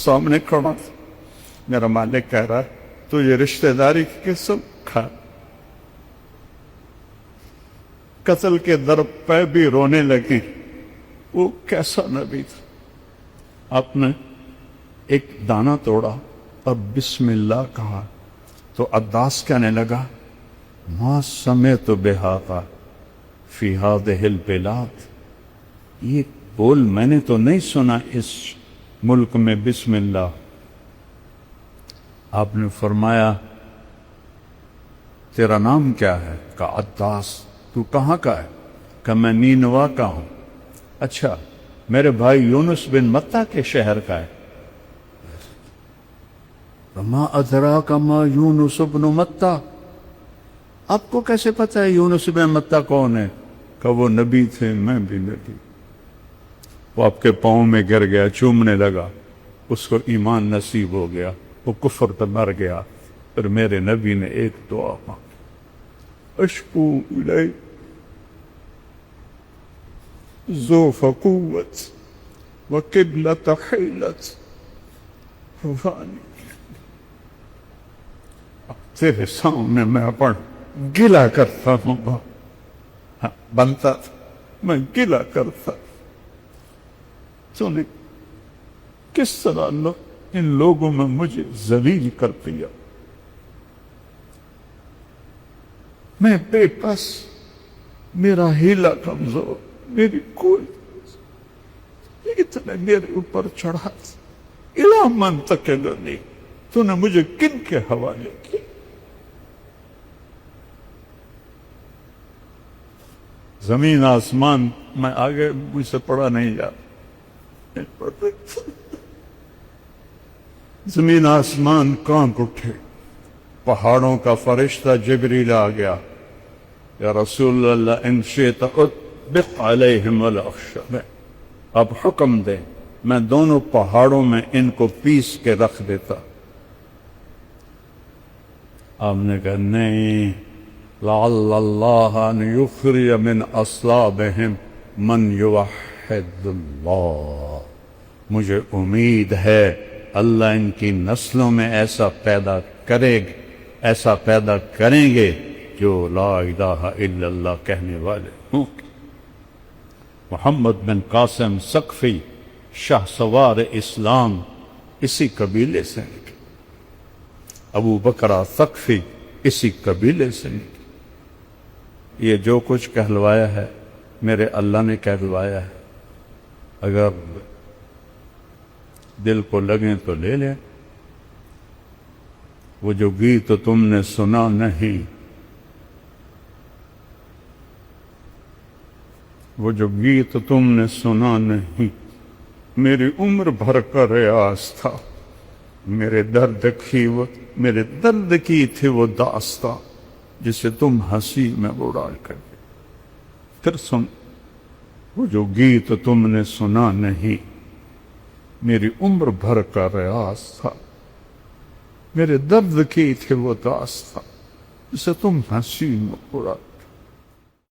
سامنے کھڑا، میرا مالک کہہ رہا ہے تو یہ رشتہ داری کی قسم کھا۔ قتل کے در پہ بھی رونے لگے۔ وہ کیسا نبی تھا؟ آپ نے ایک دانہ توڑا اور بسم اللہ کہا تو عداس کہنے لگا ما سمعت بہذا فی ہذہ البلاد، یہ بول میں نے تو نہیں سنا اس ملک میں بسم اللہ۔ آپ نے فرمایا تیرا نام کیا ہے؟ کہا عداس۔ تو کہاں کا ہے؟ کہ میں نینوا کا ہوں۔ اچھا میرے بھائی یونس بن متہ کے شہر کا ہے؟ ما ادراک ما یونس بن متہ، آپ کو کیسے پتہ ہے یونس بن متہ کون ہے؟ کہ وہ نبی تھے، میں بھی نبی۔ وہ آپ کے پاؤں میں گر گیا، چومنے لگا، اس کو ایمان نصیب ہو گیا، وہ کفر پہ مر گیا۔ پھر میرے نبی نے ایک دعا مانگی، اشکو الیہ ذوف قوت وقبلۃ حیلت فانی، تیرے سامنے میں اپن گلا کرتا ہوں، بنتا تھا میں گلا کرتا، تو نے کس طرح ان لوگوں میں مجھے ذلیل کر دیا، میں بے بس، میرا ہیلا کمزور، میری کوئی اتنے میرے اوپر چڑھا، الا من تکلنی، تو نے مجھے کن کے حوالے کیا؟ زمین آسمان، میں آگے مجھ سے پڑھا نہیں جا، زمین آسمان کانپ اٹھے، پہاڑوں کا فرشتہ جبریل آ گیا، یا رسول اللہ ان شئت اطبق علیہم الاخشب، اب حکم دے میں دونوں پہاڑوں میں ان کو پیس کے رکھ دیتا۔ آپ نے کہا نہیں، لعل اللہ ان یخرج من اصلابہم من یوحد اللہ، مجھے امید ہے اللہ ان کی نسلوں میں ایسا پیدا کریں گے جو لا الہ الا اللہ کہنے والے ہوں۔ محمد بن قاسم ثقفی شاہ سوار اسلام اسی قبیلے سے نکلے، ابو بکرہ ثقفی اسی قبیلے سے نکلے۔ یہ جو کچھ کہلوایا ہے میرے اللہ نے کہلوایا ہے، اگر دل کو لگیں تو لے لیں۔ وہ جو گیت تم نے سنا نہیں، وہ جو گیت تم نے سنا نہیں، میری عمر بھر کا ریاض تھا، میرے درد کی تھی وہ داستاں جسے تم ہنسی میں اڑا کر دے۔ پھر سن، وہ جو گیت تم نے سنا نہیں، میری عمر بھر کا ریاض تھا، میرے درد کی تھی وہ داستاں جسے تم ہنسی میں اڑا